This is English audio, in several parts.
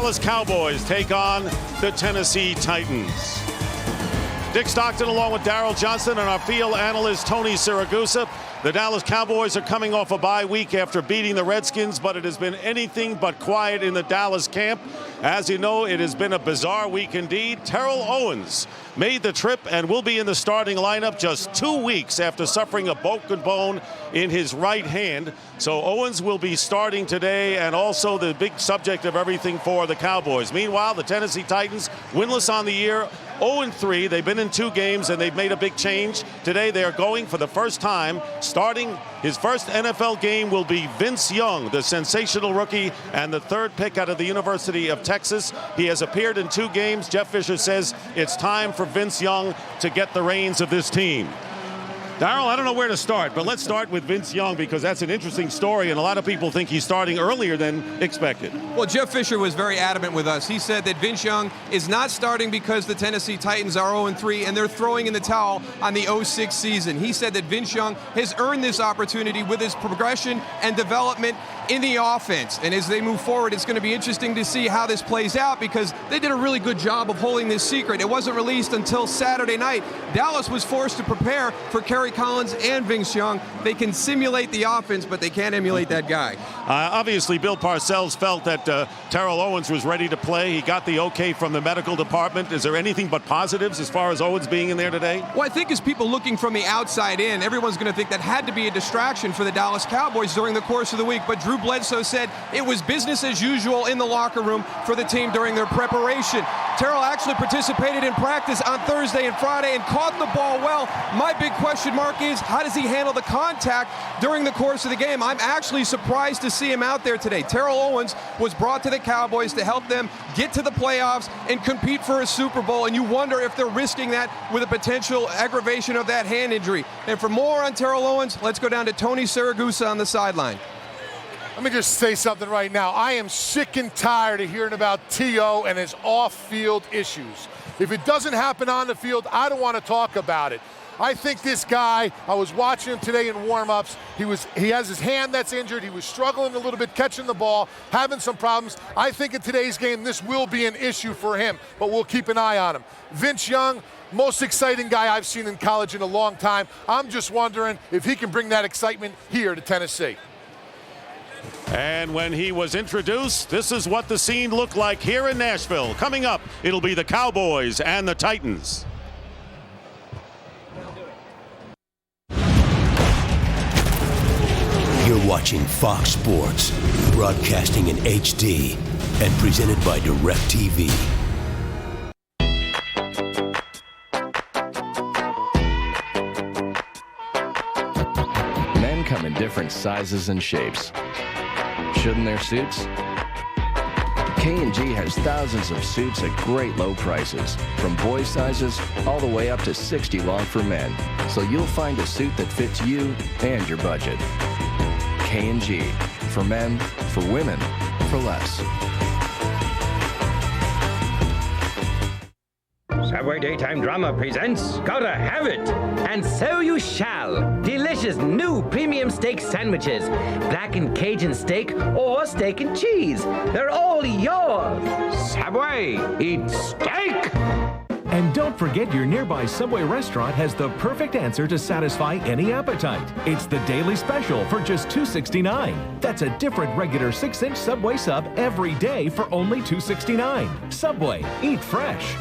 Dallas Cowboys take on the Tennessee Titans. Dick Stockton along with Darryl Johnson and our field analyst Tony Siragusa. The Dallas Cowboys are coming off a bye week after beating the Redskins, but it has been anything but quiet in the Dallas camp. As you know, it has been a bizarre week indeed. Terrell Owens made the trip and will be in the starting lineup just 2 weeks after suffering a broken bone in his right hand. So Owens will be starting today, and also the big subject of everything for the Cowboys. Meanwhile, the Tennessee Titans, winless on the year, 0-3. They've been in 2 games, and they've made a big change. Today, they are going for the first time. Starting his first NFL game will be Vince Young, the sensational rookie and the 3rd pick out of the University of Texas. He has appeared in 2 games. Jeff Fisher says it's time for Vince Young to get the reins of this team. Darryl, I don't know where to start, but let's start with Vince Young because that's an interesting story, and a lot of people think he's starting earlier than expected. Well, Jeff Fisher was very adamant with us. He said that Vince Young is not starting because the Tennessee Titans are 0-3 and they're throwing in the towel on the 0-6 season. He said that Vince Young has earned this opportunity with his progression and development in the offense. And as they move forward, it's going to be interesting to see how this plays out because they did a really good job of holding this secret. It wasn't released until Saturday night. Dallas was forced to prepare for Kerry Collins and Vince Young. They can simulate the offense, but they can't emulate that guy. Obviously, Bill Parcells felt that Terrell Owens was ready to play. He got the okay from the medical department. Is there anything but positives as far as Owens being in there today? Well, I think as people looking from the outside in, everyone's going to think that had to be a distraction for the Dallas Cowboys during the course of the week. But Drew Bledsoe said it was business as usual in the locker room for the team during their preparation. Terrell actually participated in practice on Thursday and Friday and caught the ball well. My big question mark is, how does he handle the contact during the course of the game? I'm actually surprised to see him out there today. Terrell Owens was brought to the Cowboys to help them get to the playoffs and compete for a Super Bowl, and you wonder if they're risking that with a potential aggravation of that hand injury. And for more on Terrell Owens, let's go down to Tony Siragusa on the sideline. Let me just say something right now. I am sick and tired of hearing about T.O. and his off-field issues. If it doesn't happen on the field, I don't want to talk about it. I think this guy, I was watching him today in warm-ups. He has his hand that's injured. He was struggling a little bit catching the ball, having some problems. I think in today's game, this will be an issue for him, but we'll keep an eye on him. Vince Young, most exciting guy I've seen in college in a long time. I'm just wondering if he can bring that excitement here to Tennessee. And when he was introduced, this is what the scene looked like here in Nashville. Coming up, it'll be the Cowboys and the Titans. You're watching Fox Sports, broadcasting in HD and presented by DirecTV. Men come in different sizes and shapes. Shouldn't their suits? K&G has thousands of suits at great low prices, from boy sizes all the way up to 60 long for men. So you'll find a suit that fits you and your budget. K&G, for men, for women, for less. Subway Daytime Drama presents Gotta Have It! And so you shall! Delicious new premium steak sandwiches, blackened Cajun steak or steak and cheese. They're all yours! Subway, eat steak! And don't forget your nearby Subway restaurant has the perfect answer to satisfy any appetite. It's the daily special for just $2.69. That's a different regular 6-inch Subway sub every day for only $2.69. Subway, eat fresh.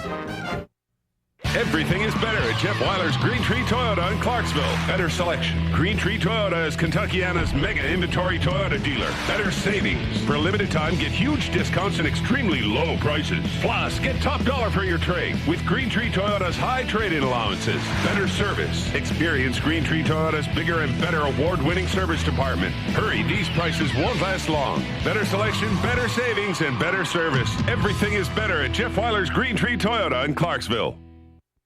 Everything is better at Jeff Weiler's Green Tree Toyota in Clarksville. Better selection. Green Tree Toyota is Kentuckiana's mega inventory Toyota dealer. Better savings. For a limited time, get huge discounts and extremely low prices. Plus, get top dollar for your trade with Green Tree Toyota's high trade-in allowances. Better service. Experience Green Tree Toyota's bigger and better award-winning service department. Hurry, these prices won't last long. Better selection, better savings, and better service. Everything is better at Jeff Weiler's Green Tree Toyota in Clarksville.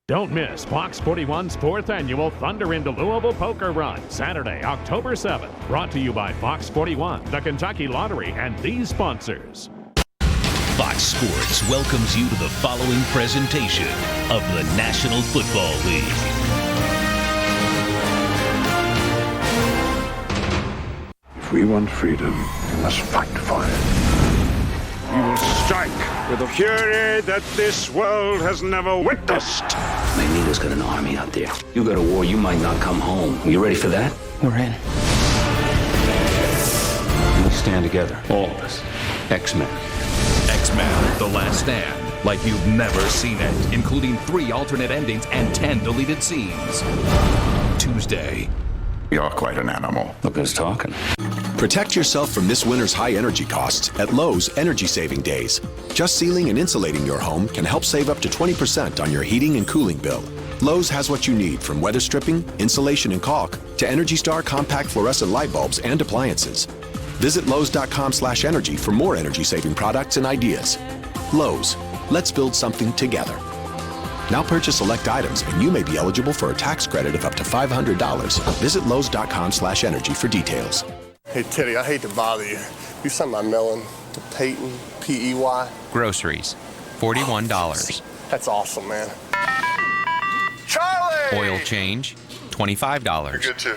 Don't miss Fox 41's 4th annual Thunder into Louisville Poker Run, Saturday, October 7th. Brought to you by Fox 41, the Kentucky Lottery, and these sponsors. Fox Sports welcomes you to the following presentation of the National Football League. If we want freedom, we must fight for it. We will strike with a fury that this world has never witnessed. Magneto's got an army out there. You go to war, you might not come home. You ready for that? We're in. We stand together, all of us. X-Men. X-Men: The Last Stand, like you've never seen it, including 3 alternate endings and 10 deleted scenes. Tuesday. You're quite an animal. Look who's talking. Protect yourself from this winter's high energy costs at Lowe's Energy Saving Days. Just sealing and insulating your home can help save up to 20% on your heating and cooling bill. Lowe's has what you need, from weather stripping, insulation and caulk, to Energy Star compact fluorescent light bulbs and appliances. Visit Lowe's.com/energy for more energy-saving products and ideas. Lowe's, let's build something together. Now purchase select items and you may be eligible for a tax credit of up to $500. Visit Lowe's.com/energy for details. Hey, Teddy, I hate to bother you. You sent my melon to Peyton, P-E-Y. Groceries, $41. That's awesome, man. Charlie! Oil change, $25. You're good, too.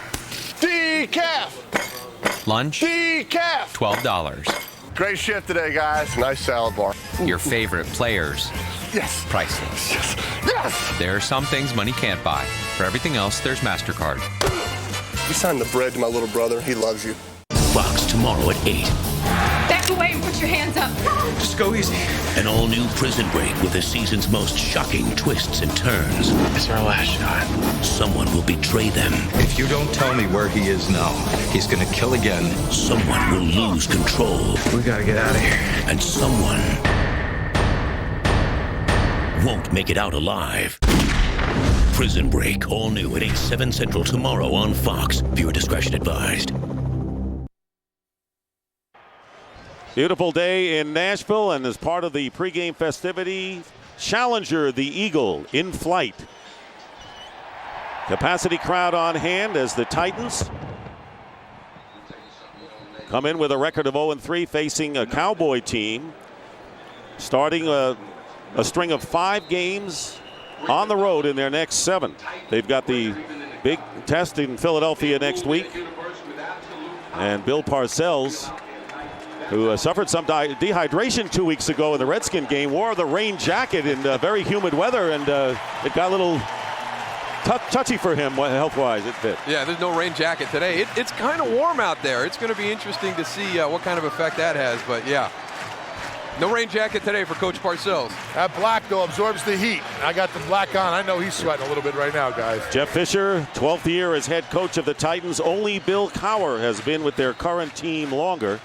Decaf! Lunch, Decaf! $12. Great shift today, guys. Nice salad bar. Your favorite players, Yes. priceless. Yes. Yes! There are some things money can't buy. For everything else, there's MasterCard. You signed the bread to my little brother. He loves you. Fox tomorrow at 8. Back away and put your hands up. Just go easy. An all-new Prison Break with the season's most shocking twists and turns. It's our last shot. Someone will betray them. If you don't tell me where he is now, he's gonna kill again. Someone will lose control. We gotta get out of here. And someone won't make it out alive. Prison Break, all new at 8/7 Central tomorrow on Fox. Viewer discretion advised. Beautiful day in Nashville, and as part of the pregame festivity, Challenger the Eagle in flight. Capacity crowd on hand as the Titans come in with a record of 0-3, facing a Cowboy team starting a string of 5 games on the road in their next 7. They've got the big test in Philadelphia next week, and Bill Parcells, who suffered some dehydration 2 weeks ago in the Redskin game, wore the rain jacket in very humid weather, and it got a little touchy for him health-wise. It fit. Yeah, there's no rain jacket today. It's kind of warm out there. It's going to be interesting to see what kind of effect that has, but yeah. No rain jacket today for Coach Parcells. That black, though, absorbs the heat. I got the black on. I know he's sweating a little bit right now, guys. Jeff Fisher, 12th year as head coach of the Titans. Only Bill Cowher has been with their current team longer.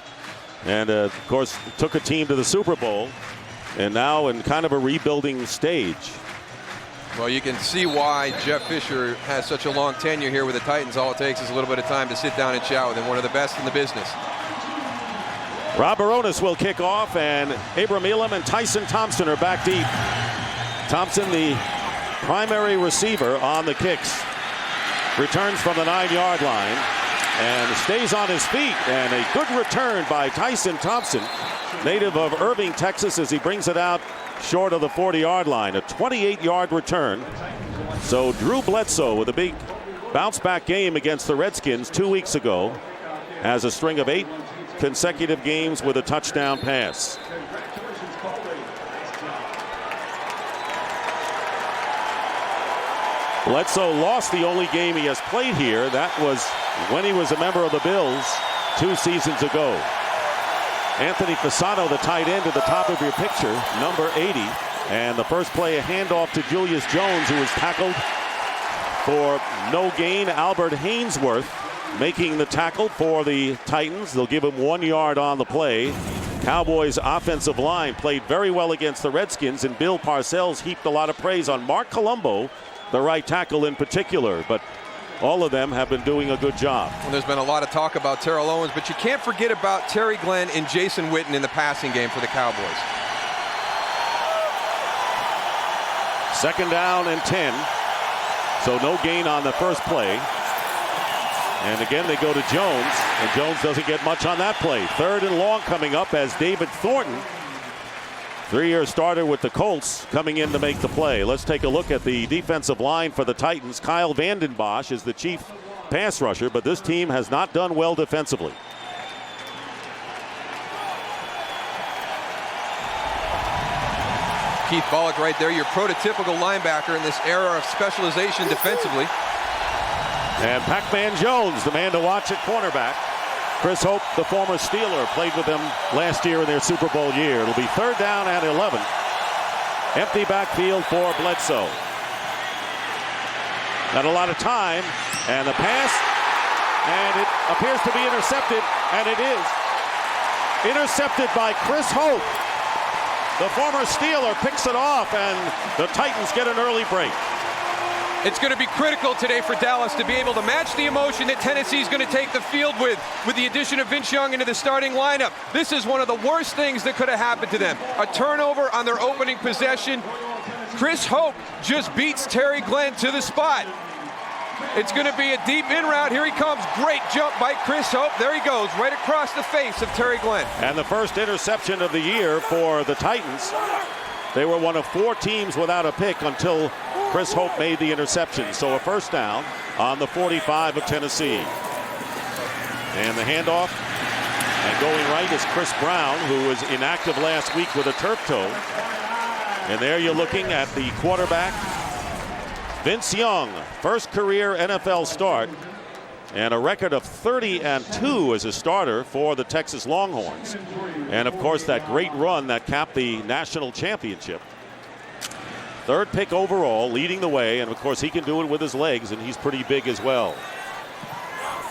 And, of course, took a team to the Super Bowl, and now in kind of a rebuilding stage. Well, you can see why Jeff Fisher has such a long tenure here with the Titans. All it takes is a little bit of time to sit down and chat with him. One of the best in the business. Rob Baronis will kick off, and Abram Elam and Tyson Thompson are back deep. Thompson, the primary receiver on the kicks, returns from the 9-yard line and stays on his feet, and a good return by Tyson Thompson, native of Irving, Texas, as he brings it out short of the 40-yard line. A 28-yard return. So Drew Bledsoe, with a big bounce-back game against the Redskins 2 weeks ago, has a string of 8 consecutive games with a touchdown pass. Bledsoe lost the only game he has played here. That was when he was a member of the Bills 2 seasons ago. Anthony Fasano, the tight end, at the top of your picture, number 80. And the first play, a handoff to Julius Jones, who was tackled for no gain. Albert Hainsworth making the tackle for the Titans. They'll give him 1 yard on the play. Cowboys offensive line played very well against the Redskins, and Bill Parcells heaped a lot of praise on Mark Colombo, the right tackle in particular, but all of them have been doing a good job. Well, there's been a lot of talk about Terrell Owens, but you can't forget about Terry Glenn and Jason Witten in the passing game for the Cowboys. 2nd down and 10. So no gain on the first play. And again, they go to Jones, and Jones doesn't get much on that play. 3rd and long coming up as David Thornton, 3-year starter with the Colts, coming in to make the play. Let's take a look at the defensive line for the Titans. Kyle Vanden Bosch is the chief pass rusher, but this team has not done well defensively. Keith Bullock right there, your prototypical linebacker in this era of specialization defensively. And Pac-Man Jones, the man to watch at cornerback. Chris Hope, the former Steeler, played with them last year in their Super Bowl year. It'll be 3rd down and 11. Empty backfield for Bledsoe. Not a lot of time, and the pass, and it appears to be intercepted, and it is. Intercepted by Chris Hope. The former Steeler picks it off, and the Titans get an early break. It's going to be critical today for Dallas to be able to match the emotion that Tennessee's going to take the field with the addition of Vince Young into the starting lineup. This is one of the worst things that could have happened to them. A turnover on their opening possession. Chris Hope just beats Terry Glenn to the spot. It's going to be a deep in route. Here he comes. Great jump by Chris Hope. There he goes, right across the face of Terry Glenn. And the first interception of the year for the Titans. They were one of 4 teams without a pick until Chris Hope made the interception. So a first down on the 45 of Tennessee. And the handoff. And going right is Chris Brown, who was inactive last week with a turf toe. And there you're looking at the quarterback, Vince Young, first career NFL start, and a record of 30-2 as a starter for the Texas Longhorns. And of course that great run that capped the national championship. 3rd pick overall, leading the way, and of course he can do it with his legs, and he's pretty big as well.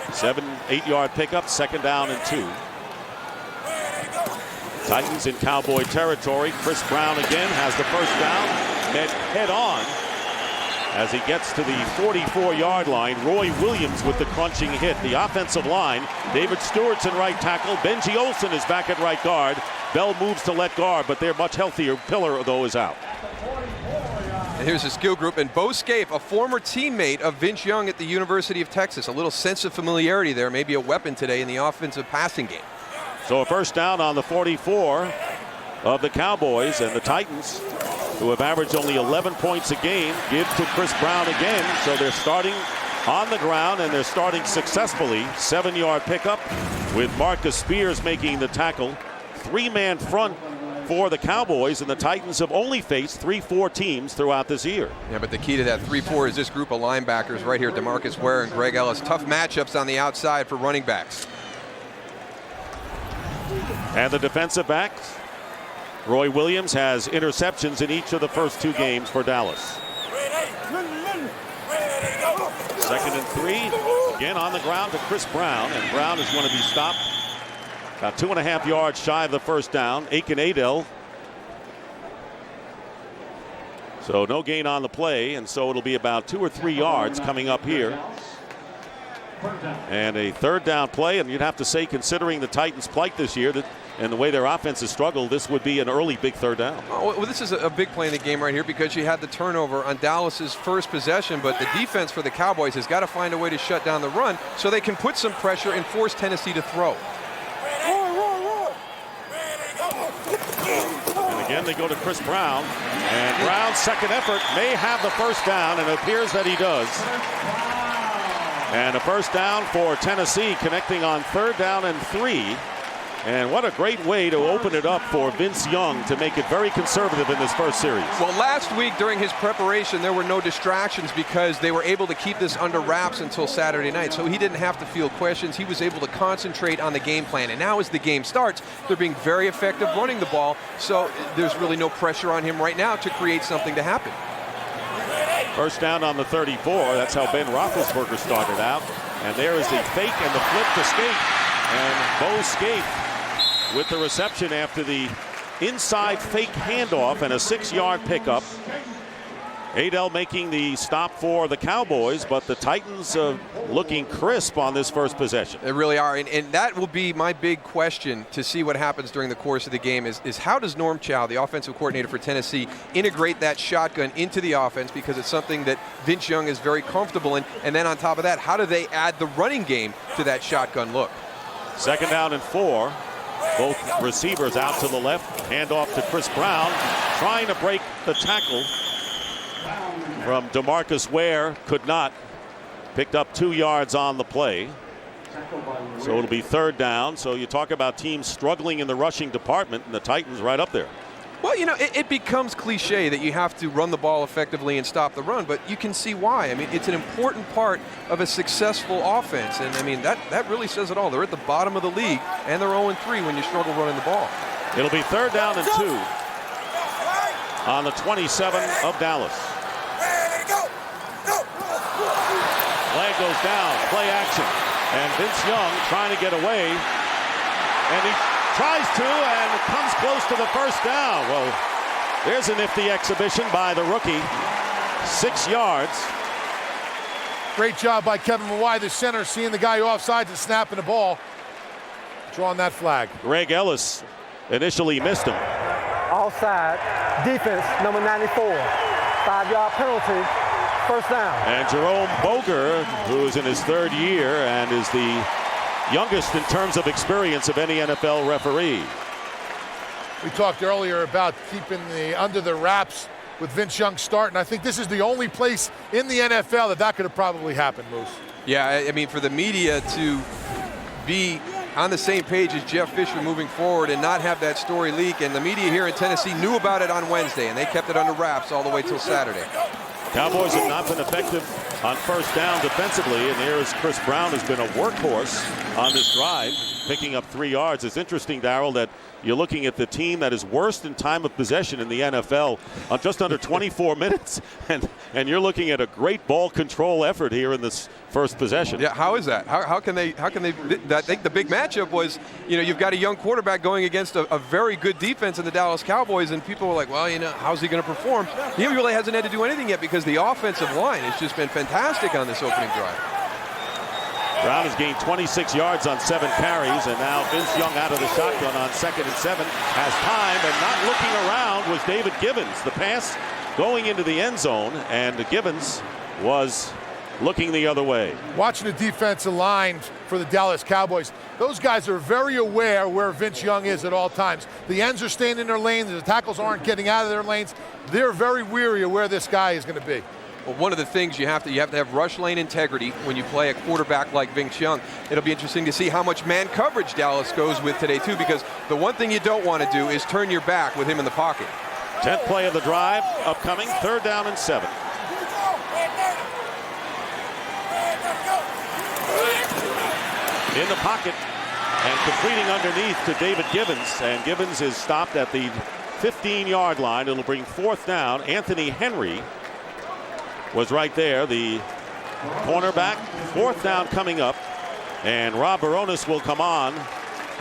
7-8 yard pickup, 2nd down and 2. Titans in Cowboy territory. Chris Brown again has the first down, head on as he gets to the 44-yard line. Roy Williams with the crunching hit. The offensive line, David Stewart's in right tackle. Benji Olsen is back at right guard. Bell moves to left guard, but their much healthier Pillar, though, is out. And here's the skill group, and Bo Scape, a former teammate of Vince Young at the University of Texas. A little sense of familiarity there, maybe a weapon today in the offensive passing game. So a first down on the 44 of the Cowboys, and the Titans, who have averaged only 11 points a game, give to Chris Brown again. So they're starting on the ground, and they're starting successfully. 7-yard pickup with Marcus Spears making the tackle. 3-man front for the Cowboys, and the Titans have only faced 3-4 teams throughout this year. Yeah, but the key to that 3-4 is this group of linebackers right here, DeMarcus Ware and Greg Ellis. Tough matchups on the outside for running backs. And the defensive backs, Roy Williams has interceptions in each of the first 2 games for Dallas. 2nd and 3, again on the ground to Chris Brown, and Brown is going to be stopped about 2.5 yards shy of the first down. Aiken Adel. So no gain on the play, and so it'll be about 2 or 3 yards coming up here. And a 3rd down play, and you'd have to say, considering the Titans' plight this year and the way their offense has struggled, this would be an early big 3rd down. Oh, well, this is a big play in the game right here because you had the turnover on Dallas's first possession, but the defense for the Cowboys has got to find a way to shut down the run so they can put some pressure and force Tennessee to throw. And again, they go to Chris Brown, and Brown's second effort may have the first down, and it appears that he does. And a first down for Tennessee, connecting on 3rd down and 3. And what a great way to open it up for Vince Young to make it very conservative in this first series. Well, last week during his preparation, there were no distractions because they were able to keep this under wraps until Saturday night. So he didn't have to field questions. He was able to concentrate on the game plan. And now as the game starts, they're being very effective running the ball. So there's really no pressure on him right now to create something to happen. First down on the 34. That's how Ben Roethlisberger started out. And there is the fake and the flip to Scape. And Bo Scape with the reception after the inside fake handoff and a 6-yard pickup. Adel making the stop for the Cowboys, but the Titans looking crisp on this first possession. They really are, and that will be my big question to see what happens during the course of the game is how does Norm Chow, the offensive coordinator for Tennessee, integrate that shotgun into the offense, because it's something that Vince Young is very comfortable in, and then on top of that, how do they add the running game to that shotgun look? 2nd down and 4. Both receivers out to the left. Handoff to Chris Brown, trying to break the tackle from DeMarcus Ware. Could not. Picked up 2 yards on the play. So it'll be 3rd down. So you talk about teams struggling in the rushing department, and the Titans right up there. Well, you know, it becomes cliche that you have to run the ball effectively and stop the run, but you can see why. I mean, it's an important part of a successful offense, and I mean, that really says it all. They're at the bottom of the league, and they're 0-3 when you struggle running the ball. It'll be 3rd down and 2 on the 27 of Dallas. Flag goes down, play action, and Vince Young trying to get away, and he tries to and comes close to the first down. Well, there's a nifty exhibition by the rookie. 6 yards. Great job by Kevin Mawai, the center, seeing the guy offsides and snapping the ball. Drawing that flag. Greg Ellis initially missed him. Offside, defense, number 94. 5-yard penalty, first down. And Jerome Boger, who is in his 3rd year and is the youngest in terms of experience of any NFL referee. We talked earlier about keeping the under the wraps with Vince Young starting. I think this is the only place in the NFL that could have probably happened, Moose. Yeah, I mean, for the media to be on the same page as Jeff Fisher moving forward and not have that story leak, and the media here in Tennessee knew about it on Wednesday, and they kept it under wraps all the way till Saturday. Cowboys have not been effective on first down defensively, and here's Chris Brown, has been a workhorse on this drive, picking up 3 yards. It's interesting, Darryl, that you're looking at the team that is worst in time of possession in the NFL on just under 24 minutes, and you're looking at a great ball control effort here in this first possession. Yeah, how is that? How can they? I think the big matchup was, you know, you've got a young quarterback going against a very good defense in the Dallas Cowboys, and people were like, well, you know, how's he going to perform? He really hasn't had to do anything yet because the offensive line has just been fantastic on this opening drive. Brown has gained 26 yards on 7 carries, and now Vince Young out of the shotgun on 2nd and 7 has time, and not looking around was David Gibbons. The pass going into the end zone, and Gibbons was looking the other way. Watching the defensive line for the Dallas Cowboys, those guys are very aware where Vince Young is at all times. The ends are staying in their lanes, the tackles aren't getting out of their lanes. They're very weary of where this guy is going to be. Well, one of the things you have to have rush lane integrity when you play a quarterback like Vince Young. It'll be interesting to see how much man coverage Dallas goes with today too, because the one thing you don't want to do is turn your back with him in the pocket. 10th play of the drive upcoming, 3rd down and 7. In the pocket and completing underneath to David Gibbons, and Gibbons is stopped at the 15-yard line. It'll bring 4th down. Anthony Henry was right there, the cornerback. 4th down coming up, and Rob Baronis will come on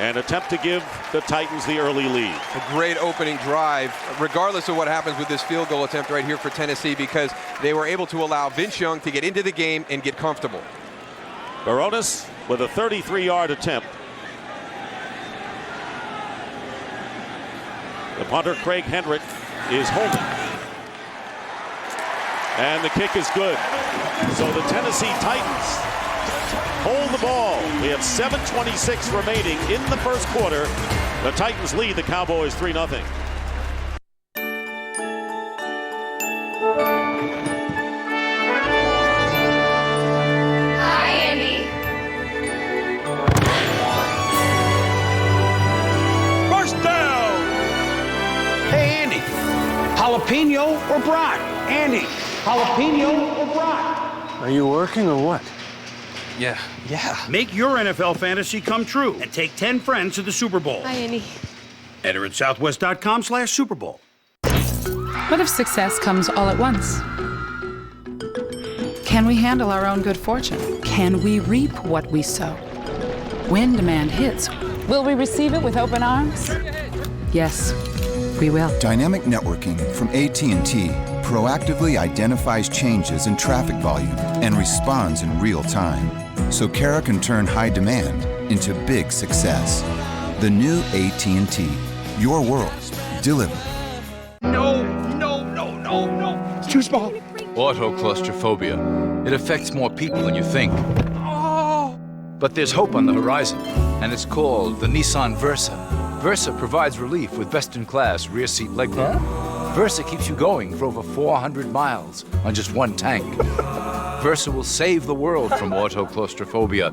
and attempt to give the Titans the early lead. A great opening drive, regardless of what happens with this field goal attempt right here for Tennessee, because they were able to allow Vince Young to get into the game and get comfortable. Baronis with a 33-yard attempt. The punter, Craig Hendrick, is holding. And the kick is good. So the Tennessee Titans hold the ball. We have 7:26 remaining in the first quarter. The Titans lead the Cowboys 3-0. Hi, Andy. First down. Hey, Andy. Jalapeno or brat? Andy. Jalapeno or brat? Are you working or what? Yeah. Make your NFL fantasy come true and take 10 friends to the Super Bowl. Hi, Andy. Enter at southwest.com/Super Bowl. What if success comes all at once? Can we handle our own good fortune? Can we reap what we sow? When demand hits, will we receive it with open arms? Yes, we will. Dynamic networking from AT&T proactively identifies changes in traffic volume and responds in real time, so Kara can turn high demand into big success. The new AT&T. Your world. Delivered. No. It's too small. Autoclaustrophobia. It affects more people than you think. Oh. But there's hope on the horizon, and it's called the Nissan Versa. Versa provides relief with best-in-class rear seat legroom. Versa keeps you going for over 400 miles on just one tank. Versa will save the world from autoclaustrophobia,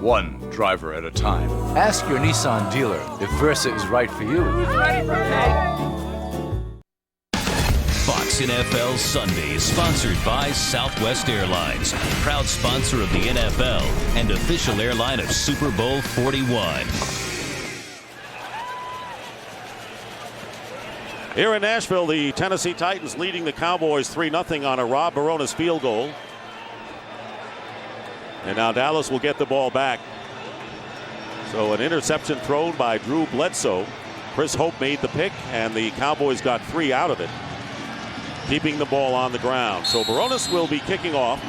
one driver at a time. Ask your Nissan dealer if Versa is right for you. Who's ready for Fox NFL Sundays, sponsored by Southwest Airlines, proud sponsor of the NFL and official airline of Super Bowl 41. Here in Nashville, the Tennessee Titans leading the Cowboys 3-0 on a Rob Baronis field goal. And now Dallas will get the ball back. So an interception thrown by Drew Bledsoe. Chris Hope made the pick, and the Cowboys got 3 out of it, keeping the ball on the ground. So Baronis will be kicking off,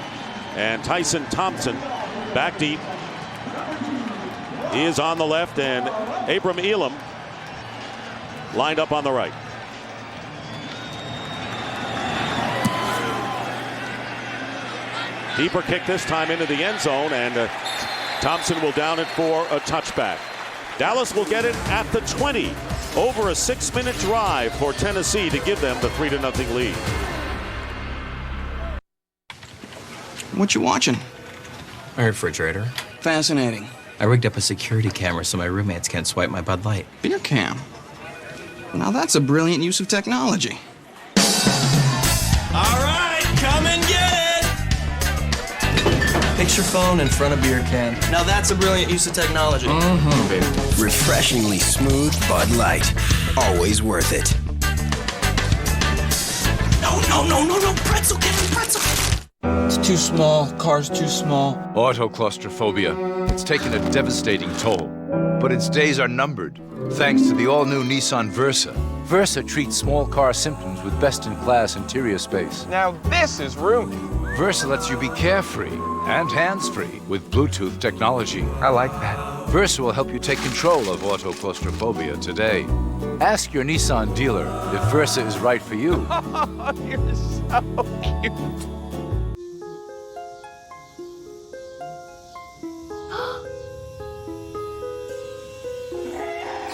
and Tyson Thompson back deep. He is on the left, and Abram Elam lined up on the right. Deeper kick this time into the end zone, and Thompson will down it for a touchback. Dallas will get it at the 20. Over a 6-minute drive for Tennessee to give them the 3-0 lead. What you watching? My refrigerator. Fascinating. I rigged up a security camera so my roommates can't swipe my Bud Light. Beer cam. Now that's a brilliant use of technology. All right, come and get it! Picture phone in front of beer can. Now that's a brilliant use of technology. Baby. Refreshingly smooth Bud Light. Always worth it. No, pretzel, Kevin, pretzel! It's too small. Car's too small. Autoclaustrophobia. It's taken a devastating toll, but its days are numbered. Thanks to the all-new Nissan Versa. Versa treats small car symptoms with best-in-class interior space. Now this is roomy. Versa lets you be carefree and hands-free with Bluetooth technology. I like that. Versa will help you take control of autoclaustrophobia today. Ask your Nissan dealer if Versa is right for you. You're so cute.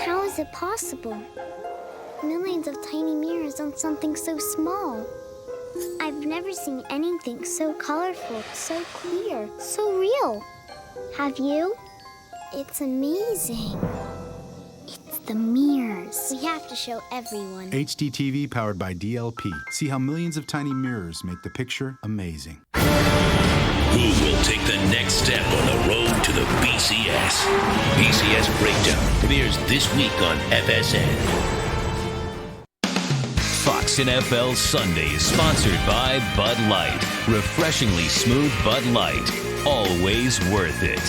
How is it possible? Millions of tiny mirrors on something so small. I've never seen anything so colorful, so clear, so real. Have you? It's amazing. It's the mirrors. We have to show everyone. HDTV powered by DLP. See how millions of tiny mirrors make the picture amazing. Who will take the next step on the road to the BCS? BCS Breakdown premieres this week on FSN. Fox NFL Sundays, sponsored by Bud Light. Refreshingly smooth Bud Light. Always worth it.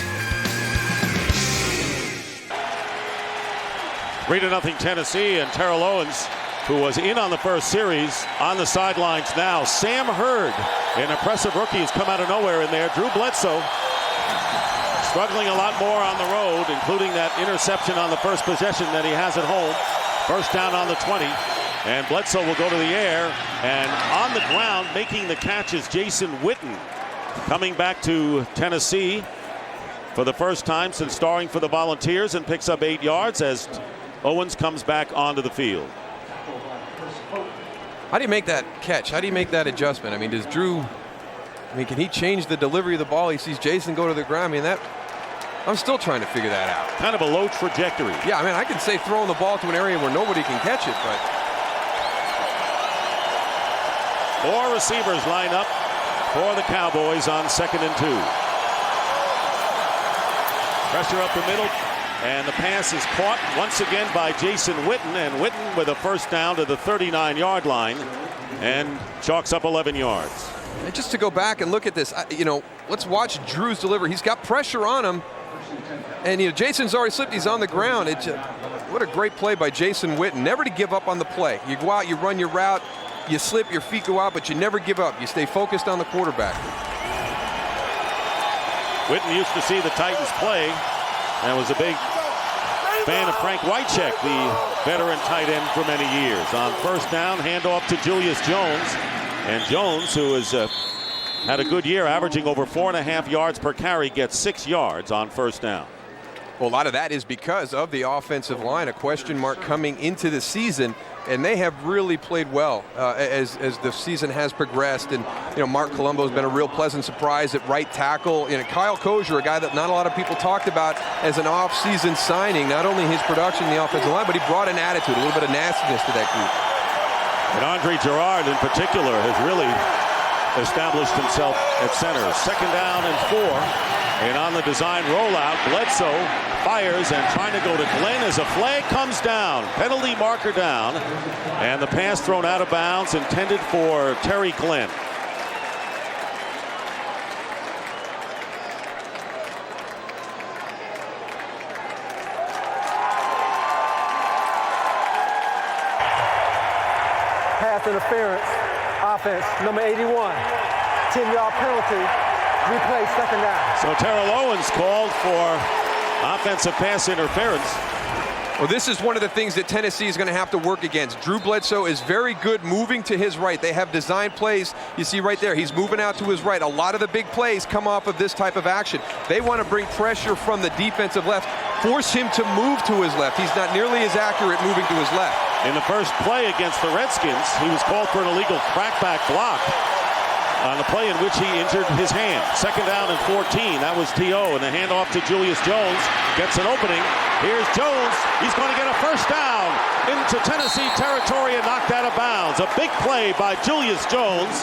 3-0 Tennessee, and Terrell Owens, who was in on the first series, on the sidelines now. Sam Hurd, an impressive rookie, has come out of nowhere in there. Drew Bledsoe struggling a lot more on the road, including that interception on the first possession that he has at home. First down on the 20. And Bledsoe will go to the air, and on the ground making the catch is Jason Witten, coming back to Tennessee for the first time since starring for the Volunteers, and picks up 8 yards as Owens comes back onto the field. How do you make that catch? How do you make that adjustment? I mean, does Drew, can he change the delivery of the ball? He sees Jason go to the ground. I'm still trying to figure that out. Kind of a low trajectory. Yeah, I can say throwing the ball to an area where nobody can catch it, but 4 receivers line up for the Cowboys on 2nd and 2. Pressure up the middle, and the pass is caught once again by Jason Witten, and Witten with a first down to the 39-yard line and chalks up 11 yards. And just to go back and look at this, let's watch Drew's delivery. He's got pressure on him, and Jason's already slipped. He's on the ground. What a great play by Jason Witten. Never to give up on the play. You go out, you run your route, you slip, your feet go out, but you never give up. You stay focused on the quarterback. Witten used to see the Titans play and was a big fan of Frank Wycheck, the veteran tight end for many years. On first down, handoff to Julius Jones. And Jones, who has had a good year, averaging over 4.5 yards per carry, gets 6 yards on first down. Well, a lot of that is because of the offensive line, a question mark coming into the season, and they have really played well as the season has progressed. And Mark Colombo has been a real pleasant surprise at right tackle. Kyle Kozier, a guy that not a lot of people talked about as an off-season signing. Not only his production in the offensive line, but he brought an attitude, a little bit of nastiness to that group. And Andre Gerard in particular has really established himself at center. Second down and 4. And on the design rollout, Bledsoe fires and trying to go to Glenn as a flag comes down. Penalty marker down. And the pass thrown out of bounds intended for Terry Glenn. Pass interference, offense, number 81. 10-yard penalty, replay, second down. So Terrell Owens called for offensive pass interference. Well, this is one of the things that Tennessee is going to have to work against. Drew Bledsoe is very good moving to his right. They have designed plays. You see right there, he's moving out to his right. A lot of the big plays come off of this type of action. They want to bring pressure from the defensive left, force him to move to his left. He's not nearly as accurate moving to his left. In the first play against the Redskins, he was called for an illegal crackback block on the play in which he injured his hand. Second down and 14. That was T.O. and the handoff to Julius Jones. Gets an opening. Here's Jones. He's going to get a first down into Tennessee territory and knocked out of bounds. A big play by Julius Jones.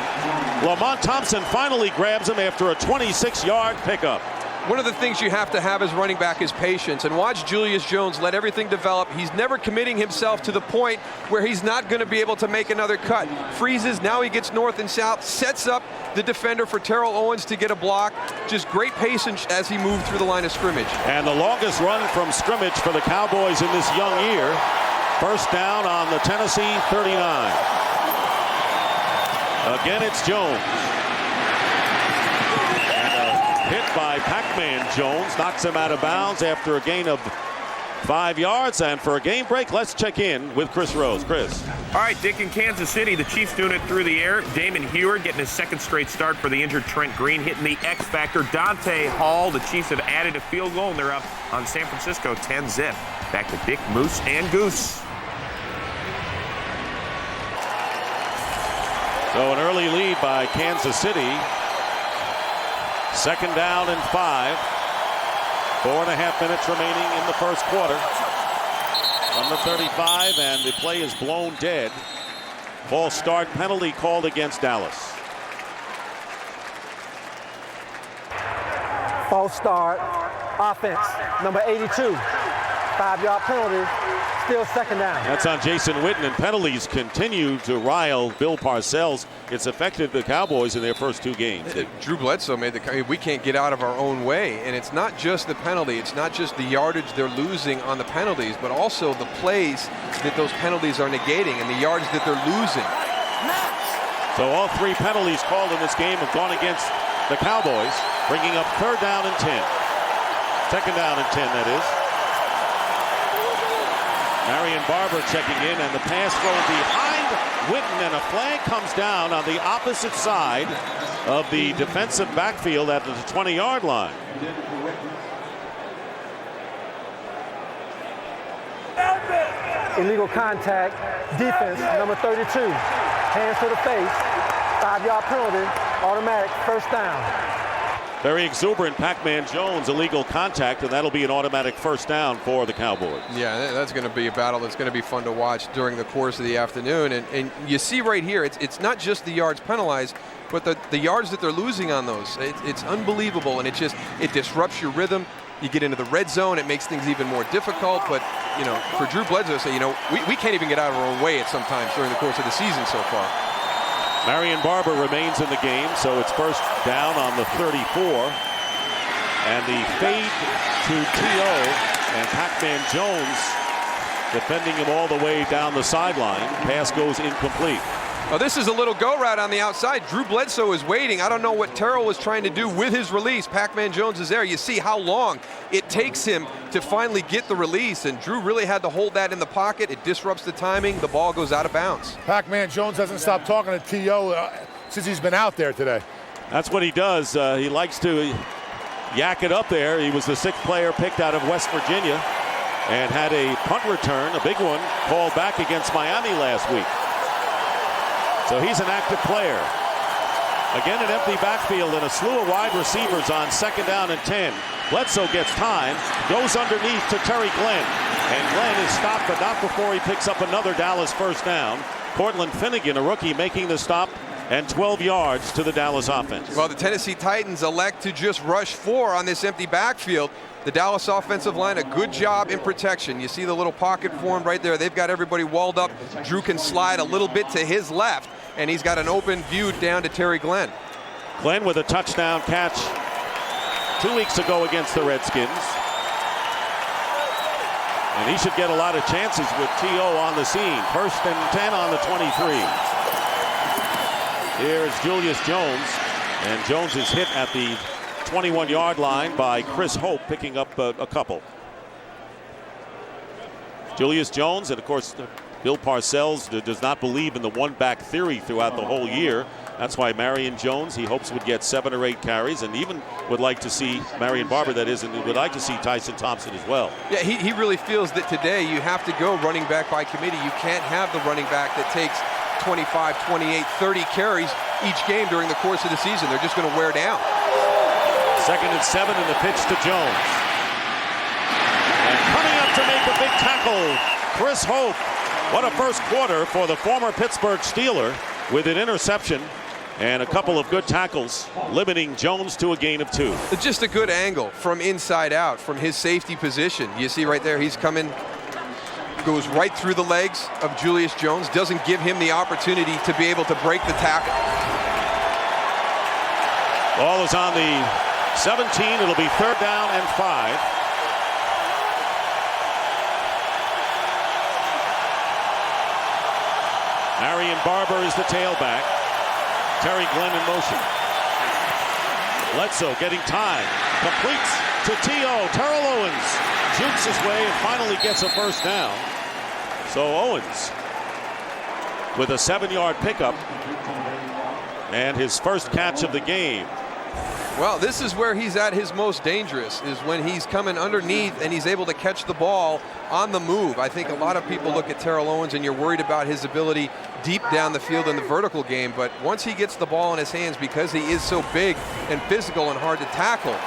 Lamont Thompson finally grabs him after a 26-yard pickup. One of the things you have to have as running back is patience, and watch Julius Jones let everything develop. He's never committing himself to the point where he's not going to be able to make another cut. Freezes, now he gets north and south, sets up the defender for Terrell Owens to get a block. Just great patience as he moved through the line of scrimmage. And the longest run from scrimmage for the Cowboys in this young year. First down on the Tennessee 39. Again, it's Jones. Hit by Pac-Man Jones, knocks him out of bounds after a gain of 5 yards. And for a game break, let's check in with Chris Rose. Chris. All right, Dick, in Kansas City, the Chiefs doing it through the air. Damon Huard getting his second straight start for the injured Trent Green, hitting the X factor. Dante Hall, the Chiefs have added a field goal, and they're up on San Francisco 10-zip. Back to Dick, Moose, and Goose. So an early lead by Kansas City. Second down and 5. 4.5 minutes remaining in the first quarter. From the 35, and the play is blown dead. False start penalty called against Dallas. False start, offense, number 82. 5-yard penalty, still second down. That's on Jason Witten, and penalties continue to rile Bill Parcells. It's affected the Cowboys in their first 2 games. Drew Bledsoe made the we can't get out of our own way, and it's not just the penalty, it's not just the yardage they're losing on the penalties, but also the plays that those penalties are negating and the yards that they're losing. So all 3 penalties called in this game have gone against the Cowboys, bringing up third down and 10. Second down and 10, that is. Marion Barber checking in, and the pass thrown behind Witten, and a flag comes down on the opposite side of the defensive backfield at the 20-yard line. Illegal contact, defense, number 32. Hands to the face, 5-yard penalty, automatic first down. Very exuberant Pac-Man Jones, illegal contact, and that'll be an automatic first down for the Cowboys. Yeah, that's going to be a battle that's going to be fun to watch during the course of the afternoon. And you see right here, it's not just the yards penalized, but the yards that they're losing on those. It's unbelievable, and it disrupts your rhythm. You get into the red zone, it makes things even more difficult. But, you know, for Drew Bledsoe, we can't even get out of our own way at sometimes during the course of the season so far. Marion Barber remains in the game, so it's first down on the 34. And the fade to T.O. and Pac-Man Jones defending him all the way down the sideline. Pass goes incomplete. Well, this is a little go route on the outside. Drew Bledsoe is waiting. I don't know what Terrell was trying to do with his release. Pac-Man Jones is there. You see how long it takes him to finally get the release, and Drew really had to hold that in the pocket. It disrupts the timing. The ball goes out of bounds. Pac-Man Jones hasn't stopped talking to T.O. Since he's been out there today. That's what he does. He likes to yak it up there. He was the 6th player picked out of West Virginia and had a punt return, a big one, called back against Miami last week. So he's an active player. Again, an empty backfield and a slew of wide receivers on second down and 10. Bledsoe gets time, goes underneath to Terry Glenn. And Glenn is stopped, but not before he picks up another Dallas first down. Cortland Finnegan, a rookie, making the stop, and 12 yards to the Dallas offense. Well, the Tennessee Titans elect to just rush 4 on this empty backfield. The Dallas offensive line, a good job in protection. You see the little pocket formed right there. They've got everybody walled up. Drew can slide a little bit to his left, and he's got an open view down to Terry Glenn. Glenn with a touchdown catch 2 weeks ago against the Redskins. And he should get a lot of chances with T.O. on the scene. 1st and 10 on the 23. Here is Julius Jones. And Jones is hit at the 21-yard line by Chris Hope, picking up a couple. Julius Jones, and of course, Bill Parcells does not believe in the one-back theory throughout the whole year. That's why Marion Jones, he hopes, would get 7 or 8 carries, and even would like to see Marion Barber, that is, and would like to see Tyson Thompson as well. Yeah, he really feels that today you have to go running back by committee. You can't have the running back that takes 25, 28, 30 carries each game during the course of the season. They're just going to wear down. 2nd and 7, and the pitch to Jones. And coming up to make a big tackle, Chris Hope. What a first quarter for the former Pittsburgh Steeler, with an interception and a couple of good tackles, limiting Jones to a gain of 2. Just a good angle from inside out, from his safety position. You see right there, he's coming, goes right through the legs of Julius Jones, doesn't give him the opportunity to be able to break the tackle. Ball is on the 17. It'll be 3rd down and 5. Marion Barber is the tailback. Terry Glenn in motion. Bledsoe getting time. Completes to T.O. Terrell Owens jukes his way and finally gets a 1st down. So Owens with a 7-yard pickup and his first catch of the game. Well, this is where he's at his most dangerous, is when he's coming underneath and he's able to catch the ball on the move. I think a lot of people look at Terrell Owens and you're worried about his ability deep down the field in the vertical game, but once he gets the ball in his hands, because he is so big and physical and hard to tackle,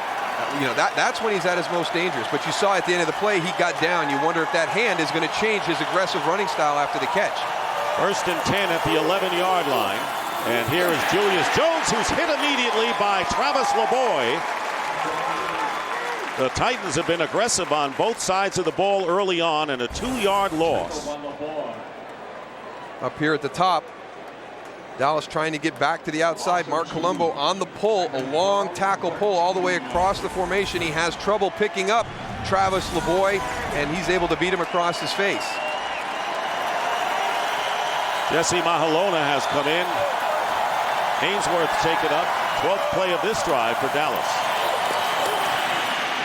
that's when he's at his most dangerous. But you saw at the end of the play, he got down. You wonder if that hand is going to change his aggressive running style after the catch. 1st and 10 at the 11-yard line. And here is Julius Jones, who's hit immediately by Travis LeBoy. The Titans have been aggressive on both sides of the ball early on, and a 2-yard loss. Up here at the top, Dallas trying to get back to the outside. Mark Colombo on the pull, a long tackle pull all the way across the formation. He has trouble picking up Travis LeBoy, and he's able to beat him across his face. Jesse Mahalona has come in. Ainsworth take it up. 12th play of this drive for Dallas.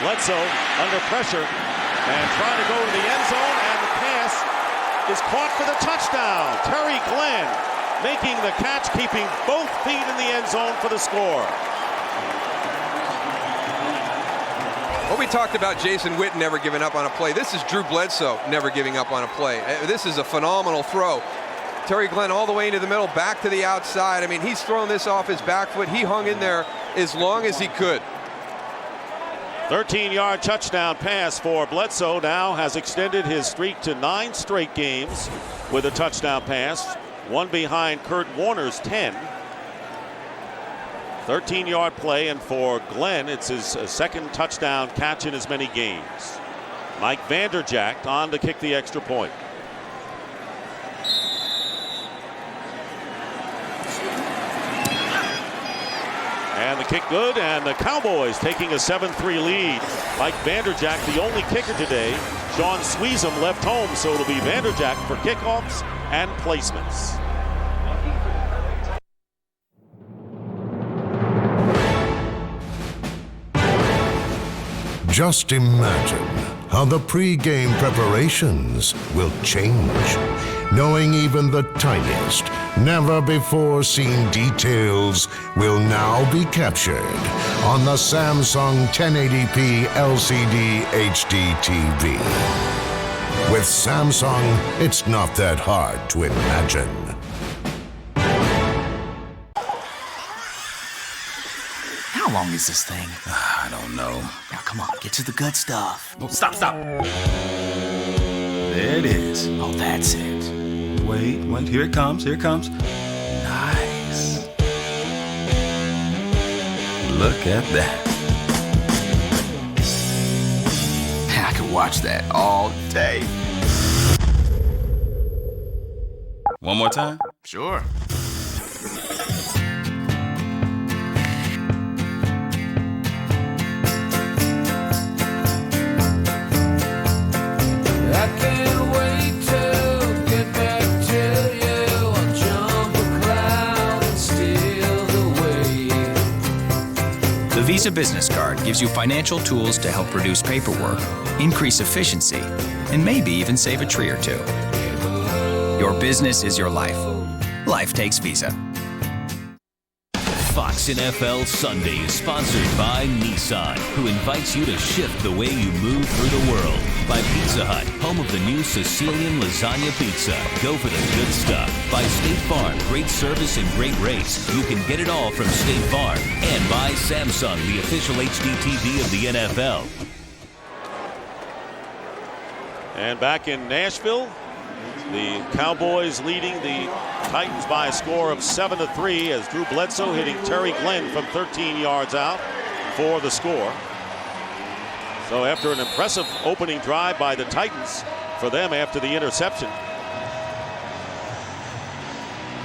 Bledsoe under pressure and trying to go to the end zone, and the pass is caught for the touchdown. Terry Glenn making the catch, keeping both feet in the end zone for the score. Well, we talked about Jason Witten never giving up on a play. This is Drew Bledsoe never giving up on a play. This is a phenomenal throw. Terry Glenn all the way into the middle, back to the outside. I mean, he's thrown this off his back foot. He hung in there as long as he could. 13-yard touchdown pass for Bledsoe. Now has extended his streak to 9 straight games with a touchdown pass. One behind Kurt Warner's 10. 13-yard play, and for Glenn, it's his 2nd touchdown catch in as many games. Mike Vanderjagt on to kick the extra point. And the kick good, and the Cowboys taking a 7-3 lead. Mike Vanderjagt, the only kicker today. Sean Sweezum left home, so it'll be Vanderjagt for kickoffs and placements. Just imagine how the pre-game preparations will change. Knowing even the tiniest, never-before-seen details will now be captured on the Samsung 1080p LCD HD TV. With Samsung, it's not that hard to imagine. How long is this thing? I don't know. Now, come on, get to the good stuff. Oh, stop. There it is. Oh, that's it. Wait, here it comes, Nice. Look at that. I could watch that all day. One more time? Sure. I can't wait to get back to you. I'll jump a cloud and steal the wave. The Visa Business Card gives you financial tools to help reduce paperwork, increase efficiency, and maybe even save a tree or two. Your business is your life. Life takes Visa. Fox NFL Sunday is sponsored by Nissan, who invites you to shift the way you move through the world. By Pizza Hut, home of the new Sicilian lasagna pizza. Go for the good stuff. By State Farm, great service and great rates. You can get it all from State Farm. And by Samsung, the official HD TV of the NFL. And back in Nashville, the Cowboys leading the Titans by a score of 7-3 as Drew Bledsoe hitting Terry Glenn from 13 yards out for the score. So after an impressive opening drive by the Titans for them after the interception,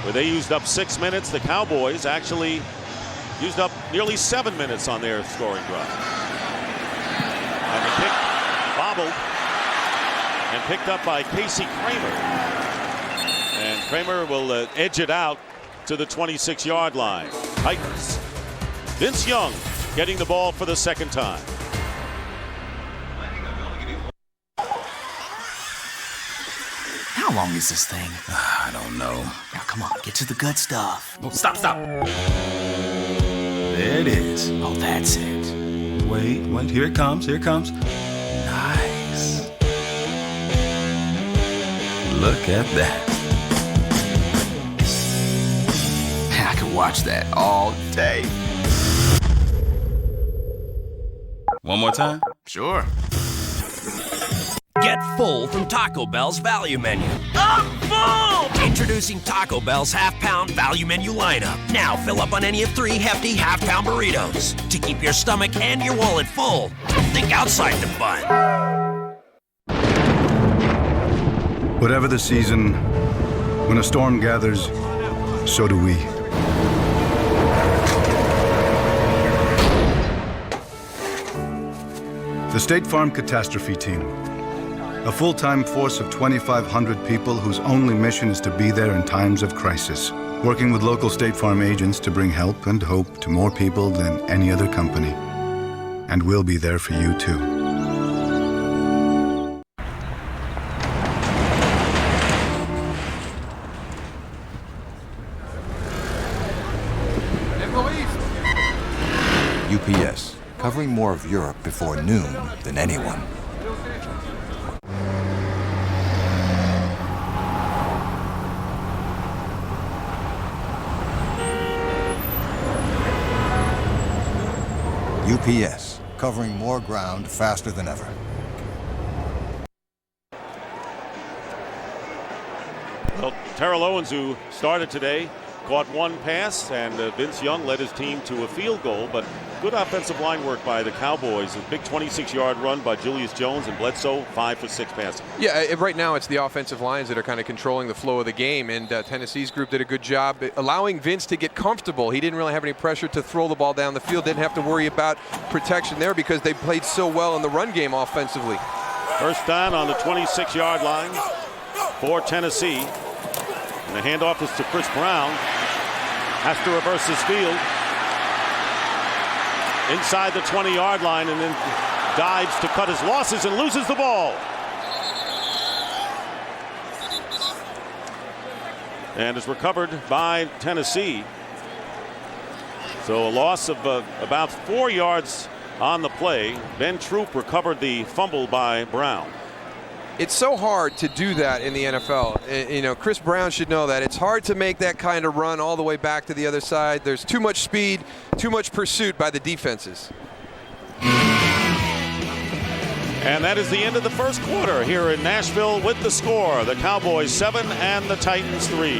where they used up 6 minutes, the Cowboys actually used up nearly 7 minutes on their scoring drive. And the kick bobbled and picked up by Casey Kramer. And Kramer will edge it out to the 26-yard line. Titans. Vince Young getting the ball for the second time. How long is this thing? I don't know. Now, come on, get to the good stuff. Oh, stop. There it is. Oh, that's it. Wait, here it comes, Nice. Look at that. I could watch that all day. One more time? Sure. Get full from Taco Bell's value menu. I'm full! Introducing Taco Bell's half-pound value menu lineup. Now fill up on any of 3 hefty half-pound burritos to keep your stomach and your wallet full. Think outside the bun. Whatever the season, when a storm gathers, so do we. The State Farm Catastrophe Team. A full-time force of 2,500 people whose only mission is to be there in times of crisis. Working with local State Farm agents to bring help and hope to more people than any other company. And we'll be there for you too. UPS, covering more of Europe before noon than anyone. UPS, covering more ground faster than ever. Well, Terrell Owens, who started today, caught 1 pass, and Vince Young led his team to a field goal, but good offensive line work by the Cowboys. A big 26-yard run by Julius Jones, and Bledsoe 5 for 6 passing. Yeah, right now it's the offensive lines that are kind of controlling the flow of the game, and Tennessee's group did a good job allowing Vince to get comfortable. He didn't really have any pressure to throw the ball down the field, didn't have to worry about protection there because they played so well in the run game offensively. First down on the 26-yard line for Tennessee. And the handoff is to Chris Brown. Has to reverse his field. Inside the 20-yard line and then dives to cut his losses and loses the ball. And is recovered by Tennessee. So a loss of about 4 yards on the play. Ben Troop recovered the fumble by Brown. It's so hard to do that in the NFL. You know, Chris Brown should know that. It's hard to make that kind of run all the way back to the other side. There's too much speed, too much pursuit by the defenses. And that is the end of the first quarter here in Nashville with the score. The Cowboys 7 and the Titans 3.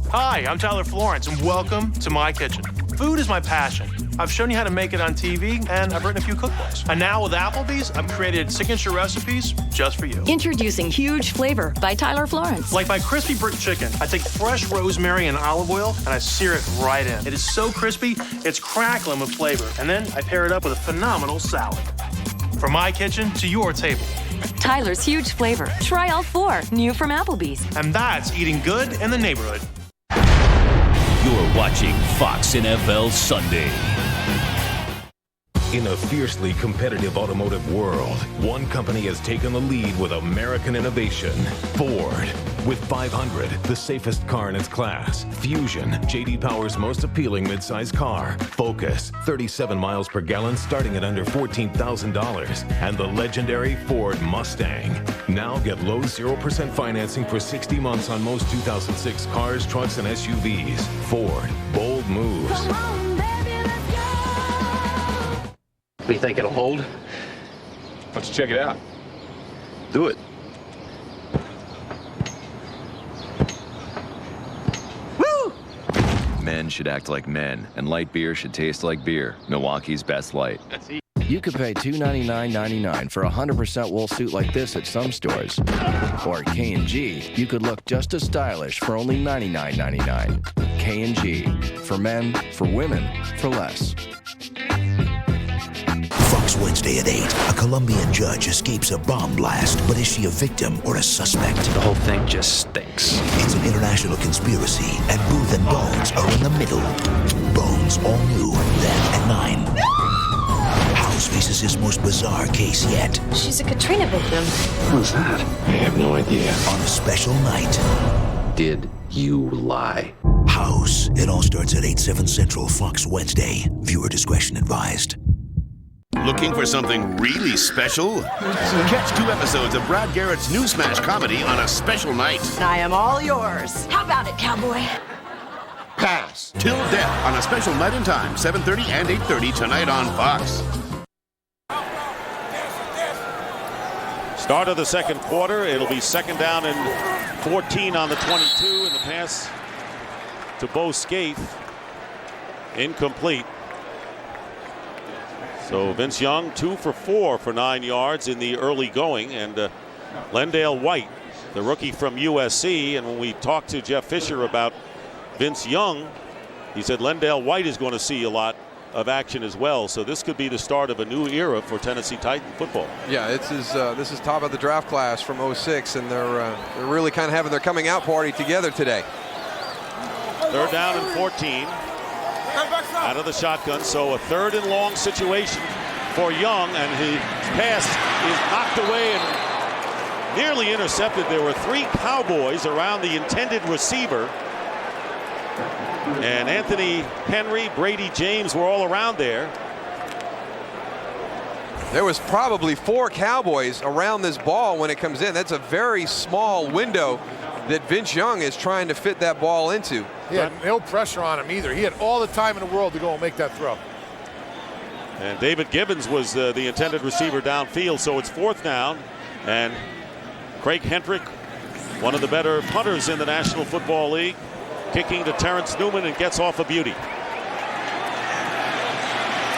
Hi, I'm Tyler Florence, and welcome to my kitchen. Food is my passion. I've shown you how to make it on TV, and I've written a few cookbooks. And now with Applebee's, I've created signature recipes just for you. Introducing Huge Flavor by Tyler Florence. Like my crispy brick chicken, I take fresh rosemary and olive oil, and I sear it right in. It is so crispy, it's crackling with flavor. And then I pair it up with a phenomenal salad. From my kitchen to your table. Tyler's Huge Flavor. Try all 4, new from Applebee's. And that's eating good in the neighborhood. You're watching Fox NFL Sunday. In a fiercely competitive automotive world, one company has taken the lead with American innovation. Ford. With 500, the safest car in its class. Fusion, J.D. Power's most appealing midsize car. Focus, 37 miles per gallon starting at under $14,000. And the legendary Ford Mustang. Now get low 0% financing for 60 months on most 2006 cars, trucks, and SUVs. Ford. Bold moves. Do you think it'll hold? Let's check it out. Do it. Woo! Men should act like men, and light beer should taste like beer. Milwaukee's Best Light. You could pay $299.99 for a 100% wool suit like this at some stores. Or at K&G, you could look just as stylish for only $99.99. K&G. For men, for women, for less. Fox Wednesday at 8. A Colombian judge escapes a bomb blast, but is she a victim or a suspect? The whole thing just stinks. It's an international conspiracy, and Booth and Bones are in the middle. Bones, all new, then at 9. House faces his most bizarre case yet. She's a Katrina victim. What's that? I have no idea. On a special night. Did you lie? House. It all starts at 8/7 Central, Fox Wednesday. Viewer discretion advised. Looking for something really special? Catch 2 episodes of Brad Garrett's new smash comedy on a special night. I am all yours. How about it, cowboy? Pass. Till Death on a special night and time, 7:30 and 8:30 tonight on Fox. Start of the second quarter. It'll be second down and 14 on the 22, and the pass to Bo Scaife. Incomplete. So Vince Young 2 for 4 for 9 yards in the early going, and Lendale White, the rookie from USC. And when we talked to Jeff Fisher about Vince Young, he said Lendale White is going to see a lot of action as well. So this could be the start of a new era for Tennessee Titan football. Yeah, this is top of the draft class from 06, and they're really kind of having their coming out party together today. Third down and 14. Out of the shotgun, so a third and long situation for Young, and his pass is knocked away and nearly intercepted. There were 3 Cowboys around the intended receiver, and Anthony Henry, Bradie James were all around there. There was probably 4 Cowboys around this ball when it comes in. That's a very small window that Vince Young is trying to fit that ball into. He had no pressure on him either. He had all the time in the world to go and make that throw. And David Gibbons was the intended receiver downfield, so it's 4th down. And Craig Hendrick, one of the better punters in the National Football League, kicking to Terrence Newman and gets off a beauty.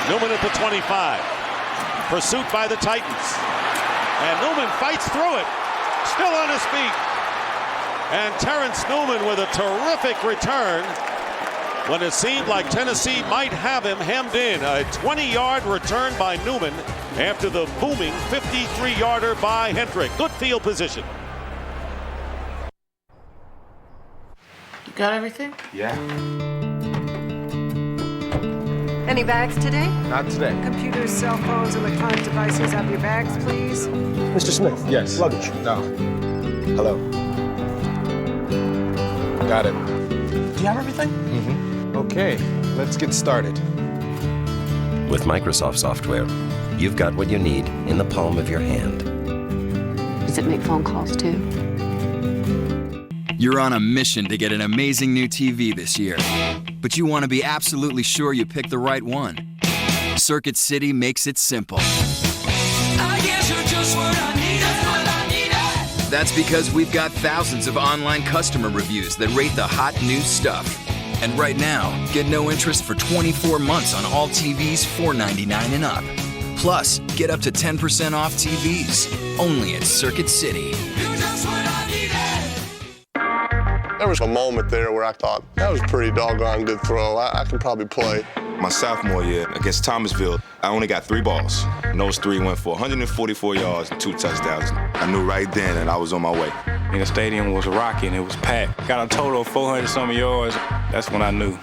Newman at the 25. Pursuit by the Titans. And Newman fights through it. Still on his feet. And Terrence Newman with a terrific return when it seemed like Tennessee might have him hemmed in. A 20-yard return by Newman after the booming 53-yarder by Hendrick. Good field position. You got everything? Yeah. Any bags today? Not today. Computers, cell phones, electronic devices. Have your bags, please. Mr. Smith. Yes. Luggage. No. Hello. Got it. Do you have everything? Mm-hmm. Okay, let's get started. With Microsoft software, you've got what you need in the palm of your hand. Does it make phone calls too? You're on a mission to get an amazing new TV this year, but you want to be absolutely sure you pick the right one. Circuit City makes it simple. I guess you're just what I needed. Just what I needed. That's because we've got thousands of online customer reviews that rate the hot new stuff. And right now, get no interest for 24 months on all TVs $4.99 and up. Plus, get up to 10% off TVs. Only at Circuit City. You're just what I needed. There was a moment there where I thought, that was a pretty doggone good throw. I can probably play. My sophomore year against Thomasville, I only got 3 balls. And those 3 went for 144 yards and 2 touchdowns. I knew right then that I was on my way. And the stadium was rocking. It was packed. Got a total of 400-some yards. That's when I knew.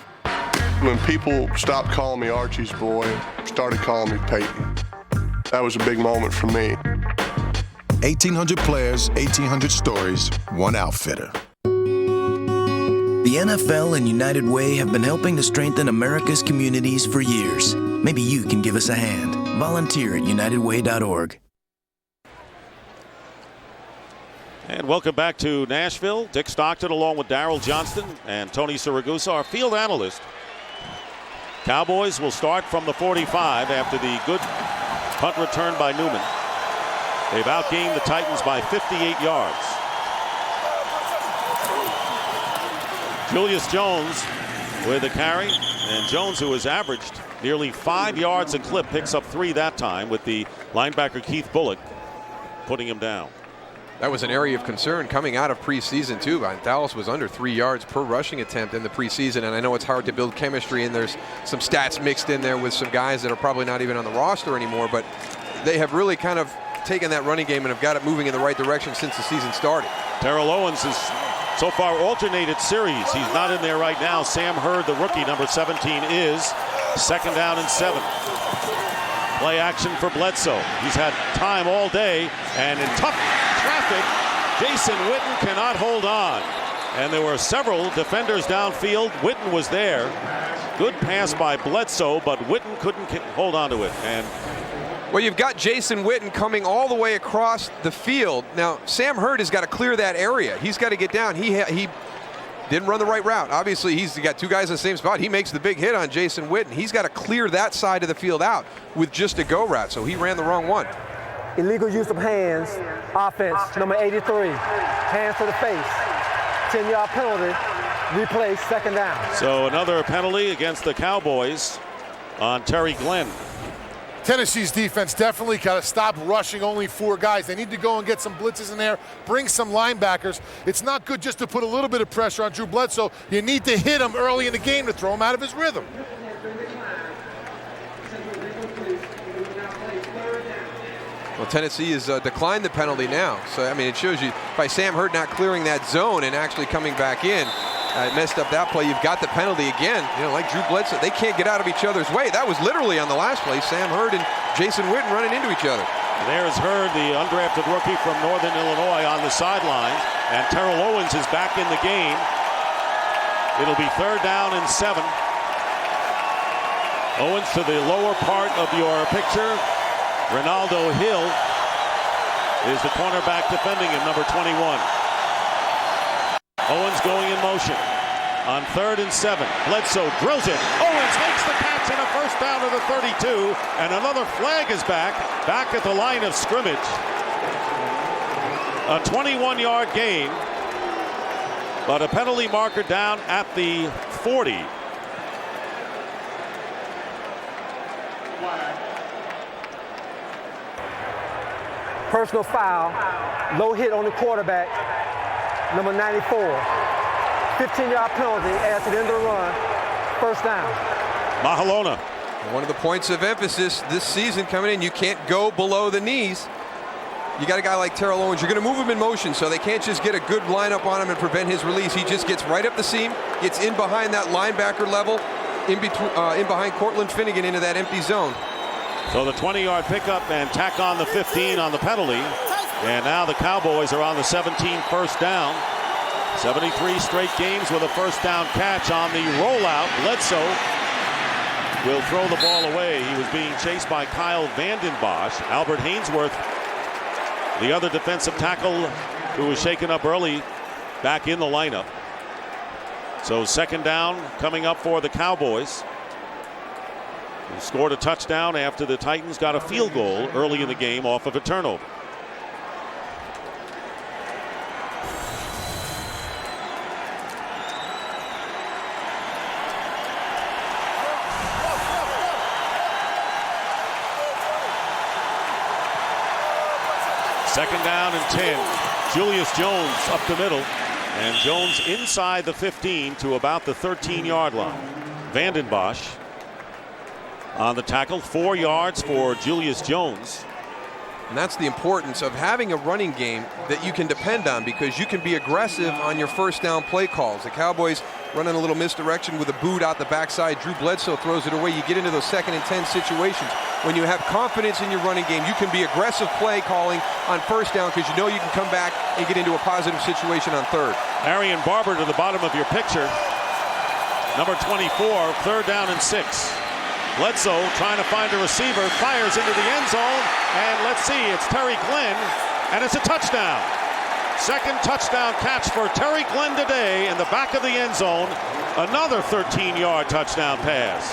When people stopped calling me Archie's boy, started calling me Peyton, that was a big moment for me. 1,800 players, 1,800 stories, one outfitter. The NFL and United Way have been helping to strengthen America's communities for years. Maybe you can give us a hand. Volunteer at unitedway.org. And welcome back to Nashville. Dick Stockton along with Darrell Johnston and Tony Siragusa, our field analyst. Cowboys will start from the 45 after the good punt return by Newman. They've outgained the Titans by 58 yards. Julius Jones with a carry, and Jones, who has averaged nearly 5 yards a clip, picks up 3 that time with the linebacker Keith Bullock putting him down. That was an area of concern coming out of preseason too. Dallas was under 3 yards per rushing attempt in the preseason, and I know it's hard to build chemistry, and there's some stats mixed in there with some guys that are probably not even on the roster anymore, but they have really kind of taken that running game and have got it moving in the right direction since the season started. Terrell Owens has so far alternated series. He's not in there right now. Sam Hurd, the rookie, number 17, is. 2nd down and 7. Play action for Bledsoe. He's had time all day, and in tough traffic, Jason Witten cannot hold on. And there were several defenders downfield. Witten was there. Good pass by Bledsoe, but Witten couldn't hold on to it. And well, you've got Jason Witten coming all the way across the field. Now, Sam Hurd has got to clear that area. He's got to get down. He didn't run the right route. Obviously, he's got 2 guys in the same spot. He makes the big hit on Jason Witten. He's got to clear that side of the field out with just a go route, so he ran the wrong one. Illegal use of hands, offense, number 83. Hands to the face. 10-yard penalty, replay, 2nd down. So another penalty against the Cowboys on Terry Glenn. Tennessee's defense definitely got to stop rushing only 4 guys. They need to go and get some blitzes in there, bring some linebackers. It's not good just to put a little bit of pressure on Drew Bledsoe. You need to hit him early in the game to throw him out of his rhythm. Well, Tennessee has declined the penalty now. So, I mean, it shows you by Sam Hurd not clearing that zone and actually coming back in. Messed up that play. You've got the penalty again. You know, like Drew Bledsoe, they can't get out of each other's way. That was literally on the last play. Sam Hurd and Jason Witten running into each other. And there's Hurd, the undrafted rookie from Northern Illinois, on the sideline. And Terrell Owens is back in the game. It'll be 3rd down and 7. Owens to the lower part of your picture. Ronaldo Hill is the cornerback defending him, number 21. Owens going in motion on 3rd and 7. Bledsoe drills it. Owens makes the catch and a 1st down to the 32. And another flag is back at the line of scrimmage. A 21-yard gain, but a penalty marker down at the 40. Personal foul, low hit on the quarterback, number 94. 15-yard penalty after the end of the run, 1st down. Mahalona. One of the points of emphasis this season coming in, you can't go below the knees. You got a guy like Terrell Owens, you're going to move him in motion, so they can't just get a good lineup on him and prevent his release. He just gets right up the seam, gets in behind that linebacker level, in behind Cortland Finnegan into that empty zone. So the 20-yard pickup and tack on the 15 on the penalty. And now the Cowboys are on the 17th 1st down. 73 straight games with a 1st down catch on the rollout. Bledsoe will throw the ball away. He was being chased by Kyle Vanden Bosch. Albert Hainsworth, the other defensive tackle who was shaken up early, back in the lineup. So 2nd down coming up for the Cowboys. He scored a touchdown after the Titans got a field goal early in the game off of a turnover. Second down and 10. Julius Jones up the middle, and Jones inside the 15 to about the 13-yard line. Vandenbosch on the tackle, 4 yards for Julius Jones. And that's the importance of having a running game that you can depend on, because you can be aggressive on your first down play calls. The Cowboys running a little misdirection with a boot out the backside. Drew Bledsoe throws it away. You get into those 2nd and 10 situations. When you have confidence in your running game, you can be aggressive play calling on first down, because you know you can come back and get into a positive situation on third. Marion Barber to the bottom of your picture. Number 24, 3rd down and 6. Bledsoe trying to find a receiver, fires into the end zone, and let's see, it's Terry Glenn, and it's a touchdown. Second touchdown catch for Terry Glenn today in the back of the end zone. Another 13-yard touchdown pass.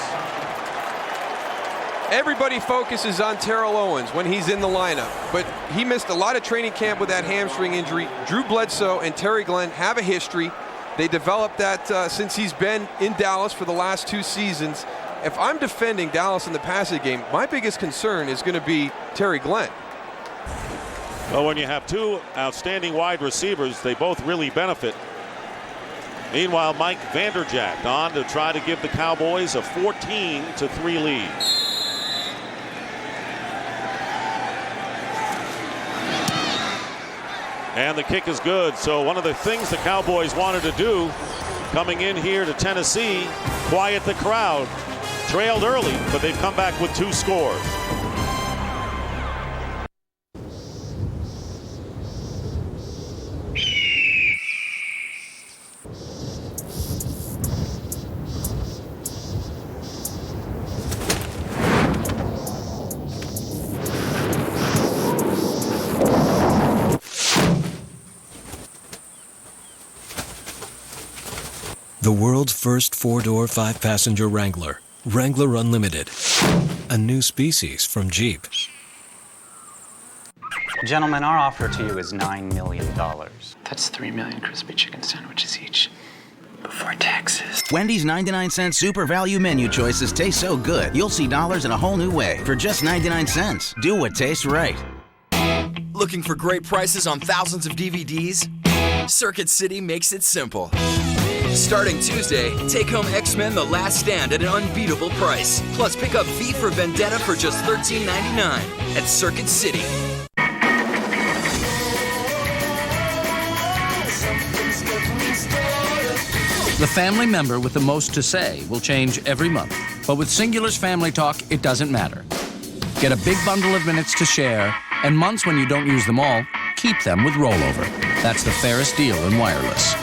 Everybody focuses on Terrell Owens when he's in the lineup, but he missed a lot of training camp with that hamstring injury. Drew Bledsoe and Terry Glenn have a history. They developed that since he's been in Dallas for the last 2 seasons. If I'm defending Dallas in the passing game, my biggest concern is going to be Terry Glenn. Well, when you have 2 outstanding wide receivers, they both really benefit. Meanwhile, Mike Vanderjagt on to try to give the Cowboys a 14-3 lead. And the kick is good. So one of the things the Cowboys wanted to do coming in here to Tennessee, quiet the crowd. Trailed early, but they've come back with 2 scores. The world's first 4-door, 5-passenger Wrangler. Wrangler Unlimited. A new species from Jeep. Gentlemen, our offer to you is $9 million. That's 3 million crispy chicken sandwiches each. Before taxes. Wendy's 99-cent super value menu choices taste so good, you'll see dollars in a whole new way. For just 99 cents. Do what tastes right. Looking for great prices on thousands of DVDs? Circuit City makes it simple. Starting Tuesday, take home X-Men The Last Stand at an unbeatable price. Plus, pick up V for Vendetta for just $13.99 at Circuit City. The family member with the most to say will change every month. But with Singular's Family Talk, it doesn't matter. Get a big bundle of minutes to share, and months when you don't use them all, keep them with rollover. That's the fairest deal in wireless.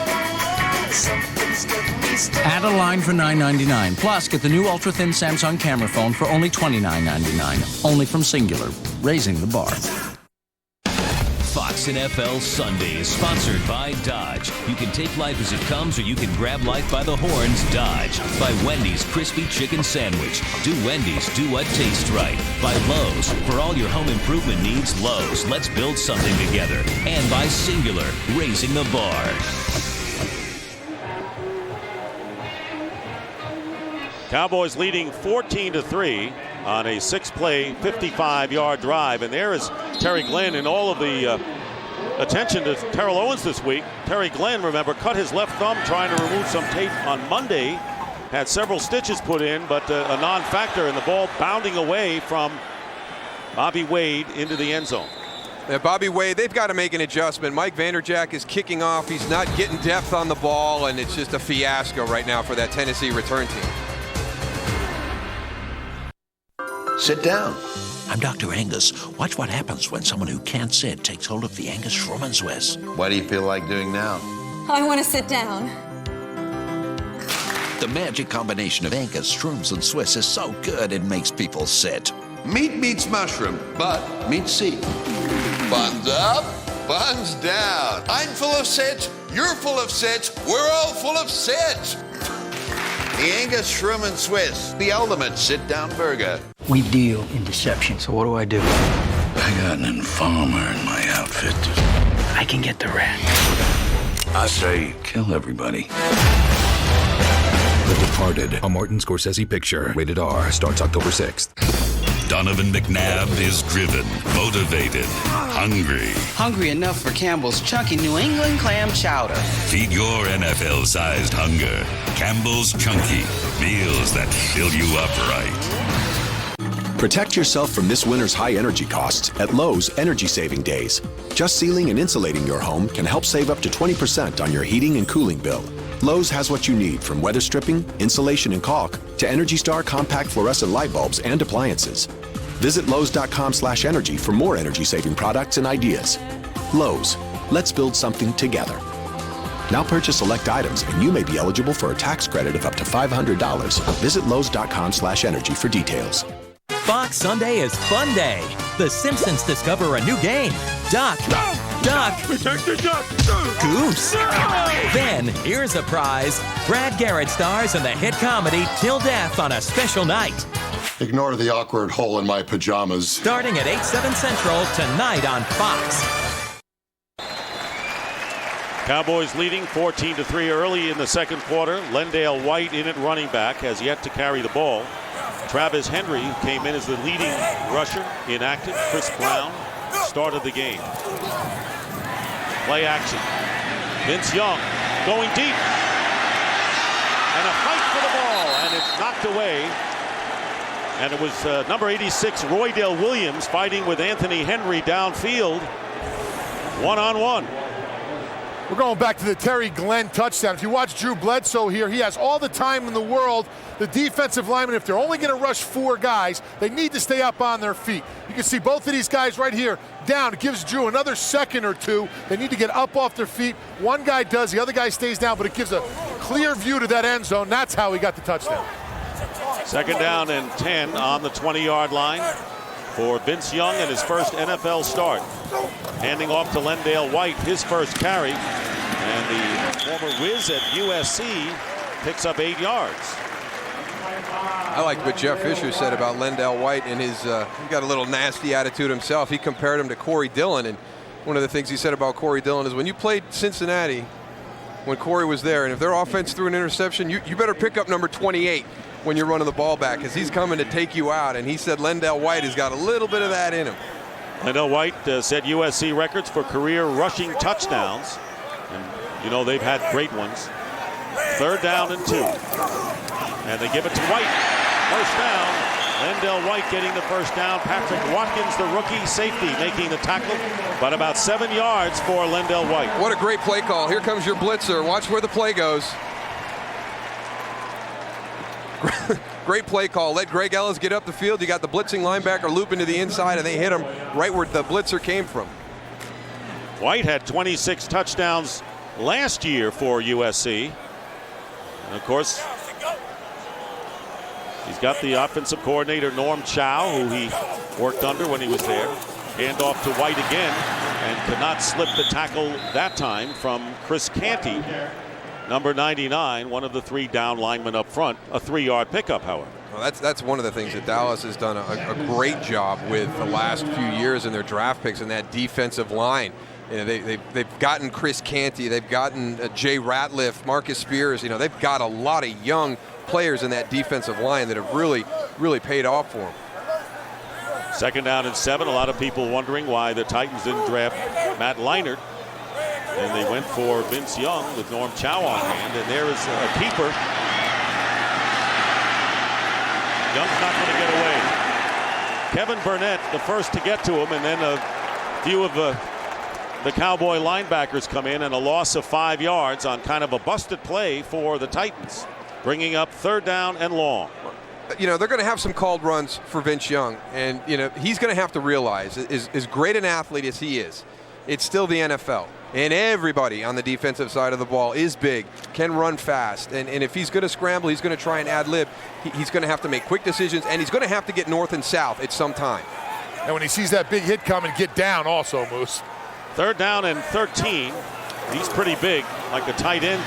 Add a line for $9.99. Plus, get the new ultra-thin Samsung camera phone for only $29.99. Only from Singular, raising the bar. Fox NFL Sunday is sponsored by Dodge. You can take life as it comes, or you can grab life by the horns. Dodge. By Wendy's Crispy Chicken Sandwich. Do Wendy's, do what tastes right. By Lowe's. For all your home improvement needs, Lowe's. Let's build something together. And by Singular, raising the bar. Cowboys leading 14-3 on a 6-play, 55-yard drive. And there is Terry Glenn, and all of the attention to Terrell Owens this week. Terry Glenn, remember, cut his left thumb trying to remove some tape on Monday. Had several stitches put in, but a non-factor, and the ball bounding away from Bobby Wade into the end zone. Yeah, Bobby Wade, they've got to make an adjustment. Mike Vanderjagt is kicking off. He's not getting depth on the ball, and it's just a fiasco right now for that Tennessee return team. Sit down. I'm Dr. Angus. Watch what happens when someone who can't sit takes hold of the Angus Shroomin Swiss. What do you feel like doing now? I want to sit down. The magic combination of Angus, Shrooms, and Swiss is so good it makes people sit. Meat meets mushroom, but meat seat. Buns up, buns down. I'm full of sit, you're full of sit, we're all full of sit. The Angus Sherman Swiss, the ultimate sit-down burger. We deal in deception, so what do? I got an informer in my outfit. I can get the rat. I say, kill everybody. The Departed, a Martin Scorsese picture. Rated R. Starts October 6th. Donovan McNabb is driven, motivated, hungry. Hungry enough for Campbell's chunky New England clam chowder. Feed your NFL-sized hunger. Campbell's Chunky. Meals that fill you up right. Protect yourself from this winter's high energy costs at Lowe's Energy Saving Days. Just sealing and insulating your home can help save up to 20% on your heating and cooling bill. Lowe's has what you need, from weather stripping, insulation and caulk, to Energy Star compact fluorescent light bulbs and appliances. Visit Lowe's.com/energy for more energy-saving products and ideas. Lowe's, let's build something together. Now purchase select items and you may be eligible for a tax credit of up to $500. Visit Lowe's.com/energy for details. Fox Sunday is Fun Day. The Simpsons discover a new game. Duck. Duck. Protect the duck. Goose. Then, here's a prize. Brad Garrett stars in the hit comedy Till Death on a Special Night. Ignore the awkward hole in my pajamas. Starting at 8/7 Central tonight on Fox. Cowboys leading 14-3 early in the second quarter. Lendale White in at running back has yet to carry the ball. Travis Henry came in as the leading rusher, inactive. Chris Brown started the game. Play action. Vince Young going deep. And a fight for the ball, and it's knocked away. And it was number 86, Roydell Williams, fighting with Anthony Henry downfield. One-on-one. We're going back to the Terry Glenn touchdown. If you watch Drew Bledsoe here, he has all the time in the world. The defensive linemen, if they're only going to rush 4 guys, they need to stay up on their feet. You can see both of these guys right here down. It gives Drew another second or two. They need to get up off their feet. One guy does, the other guy stays down, but it gives a clear view to that end zone. That's how he got the touchdown. Second down and 10 on the 20-yard line for Vince Young in his first NFL start. Handing off to Lendale White, his first carry. And the former Wiz at USC picks up 8 yards. I like what Jeff Fisher said about Lendale White and his, he got a little nasty attitude himself. He compared him to Corey Dillon, and one of the things he said about Corey Dillon is when you played Cincinnati, when Corey was there, and if their offense threw an interception, you better pick up number 28 when you're running the ball back, because he's coming to take you out. And he said Lendale White has got a little bit of that in him. Lendale White set USC records for career rushing touchdowns. And, you know, they've had great ones. Third down and 2. And they give it to White. First down. Lendale White getting the first down. Patrick Watkins, the rookie safety, making the tackle. But about 7 yards for Lendale White. What a great play call. Here comes your blitzer. Watch where the play goes. Great play call. Let Greg Ellis get up the field. You got the blitzing linebacker looping to the inside, and they hit him right where the blitzer came from. White had 26 touchdowns last year for USC. And of course, he's got the offensive coordinator Norm Chow, who he worked under when he was there. Hand off to White again, and could not slip the tackle that time from Chris Canty. Number 99, one of the 3 down linemen up front, a 3-yard pickup, however. Well, that's one of the things that Dallas has done a great job with the last few years in their draft picks and that defensive line. You know, they've gotten Chris Canty, they've gotten Jay Ratliff, Marcus Spears. You know, they've got a lot of young players in that defensive line that have really paid off for them. Second down and 7. A lot of people wondering why the Titans didn't draft Matt Leinart. And they went for Vince Young with Norm Chow on hand. And there is a keeper. Young's not going to get away. Kevin Burnett, the first to get to him, and then a few of the Cowboy linebackers come in, and a loss of 5 yards on kind of a busted play for the Titans, bringing up third down and long. You know, they're going to have some called runs for Vince Young, and, you know, he's going to have to realize, as great an athlete as he is, it's still the NFL. And everybody on the defensive side of the ball is big, can run fast. And if he's going to scramble, he's going to try and ad-lib. He's going to have to make quick decisions, and he's going to have to get north and south at some time. And when he sees that big hit coming, get down also, Moose. Third down and 13. He's pretty big, like a tight end.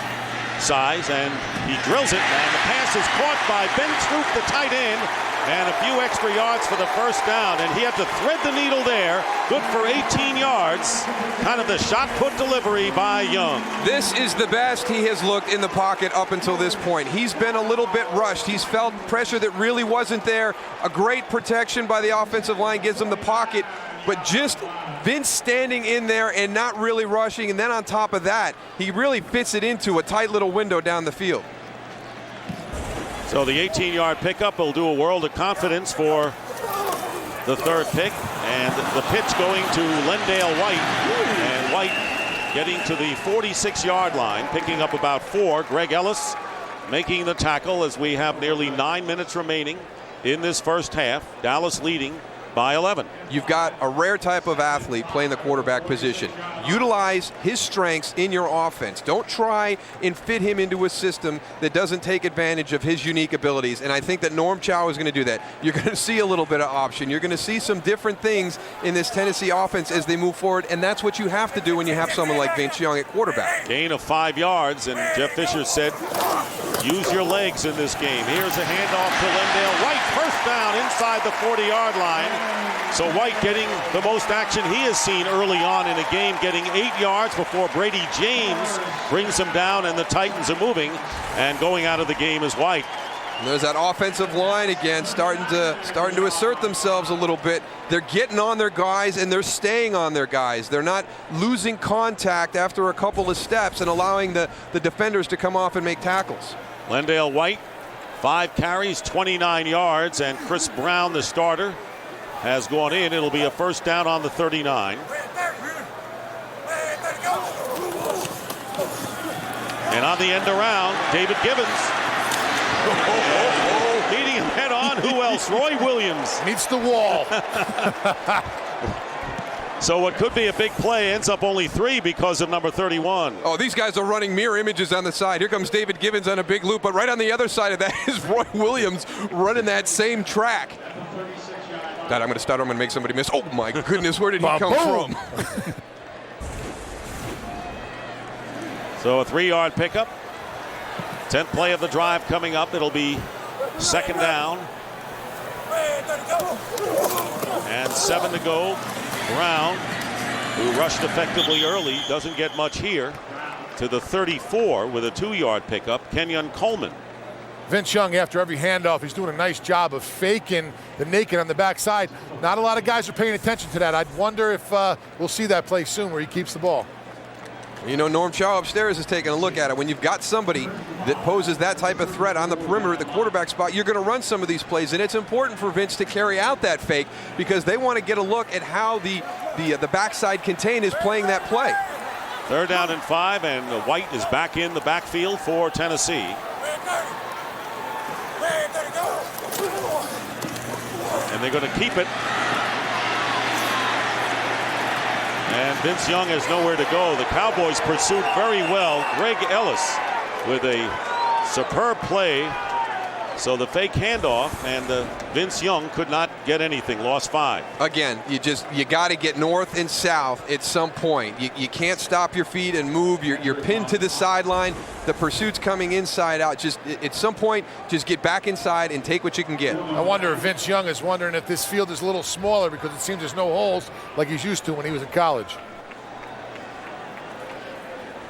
size, and he drills it, and the pass is caught by Ben Troop, the tight end, and a few extra yards for the first down, and he had to thread the needle there. Good for 18 yards. Kind of the shot-put delivery by Young. This is the best he has looked in the pocket up until this point. He's been a little bit rushed. He's felt pressure that really wasn't there. A great protection by the offensive line gives him the pocket, but just Vince standing in there and not really rushing, and then on top of that, he really fits it into a tight little window down the field. So the 18-yard pickup will do a world of confidence for the third pick, and the pitch going to Lendale White, and White getting to the 46-yard line, picking up about 4. Greg Ellis making the tackle as we have nearly 9 minutes remaining in this first half. Dallas leading by 11. You've got a rare type of athlete playing the quarterback position. Utilize his strengths in your offense. Don't try and fit him into a system that doesn't take advantage of his unique abilities, and I think that Norm Chow is going to do that. You're going to see a little bit of option. You're going to see some different things in this Tennessee offense as they move forward, and that's what you have to do when you have someone like Vince Young at quarterback. Gain of 5 yards, and Jeff Fisher said, use your legs in this game. Here's a handoff to Lendale White. First down inside the 40-yard line. So White getting the most action he has seen early on in a game, getting 8 yards before Bradie James brings him down, and the Titans are moving, and going out of the game is White. And there's that offensive line again starting to assert themselves a little bit. They're getting on their guys and they're staying on their guys. They're not losing contact after a couple of steps and allowing the defenders to come off and make tackles. Lendale White, 5 carries, 29 yards, and Chris Brown, the starter, has gone in. It'll be a first down on the 39. And on the end around, David Gibbons. Meeting him head on. Who else? Roy Williams. Meets the wall. So what could be a big play ends up only 3 because of number 31. Oh, these guys are running mirror images on the side. Here comes David Gibbons on a big loop, but right on the other side of that is Roy Williams running that same track. God, I'm going to stutter. I'm going to make somebody miss. Oh, my goodness. Where did he come from? So a 3-yard pickup. 10th play of the drive coming up. It'll be second down. And 7 to go. Brown, who rushed effectively early, doesn't get much here, to the 34 with a 2-yard pickup. Kenyon Coleman. Vince Young, after every handoff, he's doing a nice job of faking the naked on the backside. Not a lot of guys are paying attention to that. I'd wonder if we'll see that play soon where he keeps the ball. You know, Norm Chow upstairs is taking a look at it. When you've got somebody that poses that type of threat on the perimeter at the quarterback spot, you're going to run some of these plays, and it's important for Vince to carry out that fake because they want to get a look at how the backside contain is playing that play. 3rd down and 5, and White is back in the backfield for Tennessee. And they're going to keep it. And Vince Young has nowhere to go. The Cowboys pursued very well. Greg Ellis with a superb play. So the fake handoff, and Vince Young could not get anything. Lost 5. Again, you got to get north and south at some point. You can't stop your feet and move. You're pinned to the sideline. The pursuit's coming inside out. Just at some point, just get back inside and take what you can get. I wonder if Vince Young is wondering if this field is a little smaller because it seems there's no holes like he's used to when he was in college.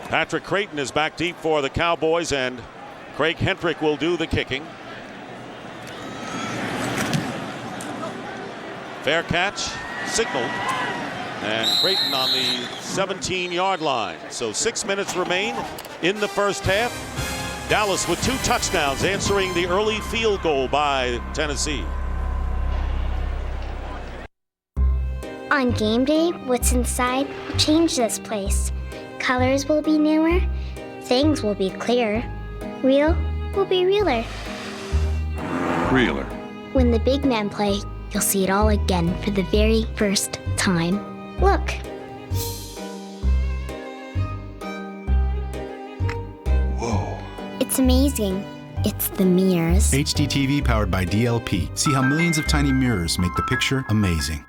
Patrick Creighton is back deep for the Cowboys, and Craig Hendrick will do the kicking. Fair catch, signaled, and Creighton on the 17-yard line. So 6 minutes remain in the first half. Dallas with 2 touchdowns, answering the early field goal by Tennessee. On game day, what's inside will change this place. Colors will be newer, things will be clearer, real will be realer. Realer. When the big men play, you'll see it all again for the very first time. Look. Whoa. It's amazing. It's the mirrors. HDTV powered by DLP. See how millions of tiny mirrors make the picture amazing.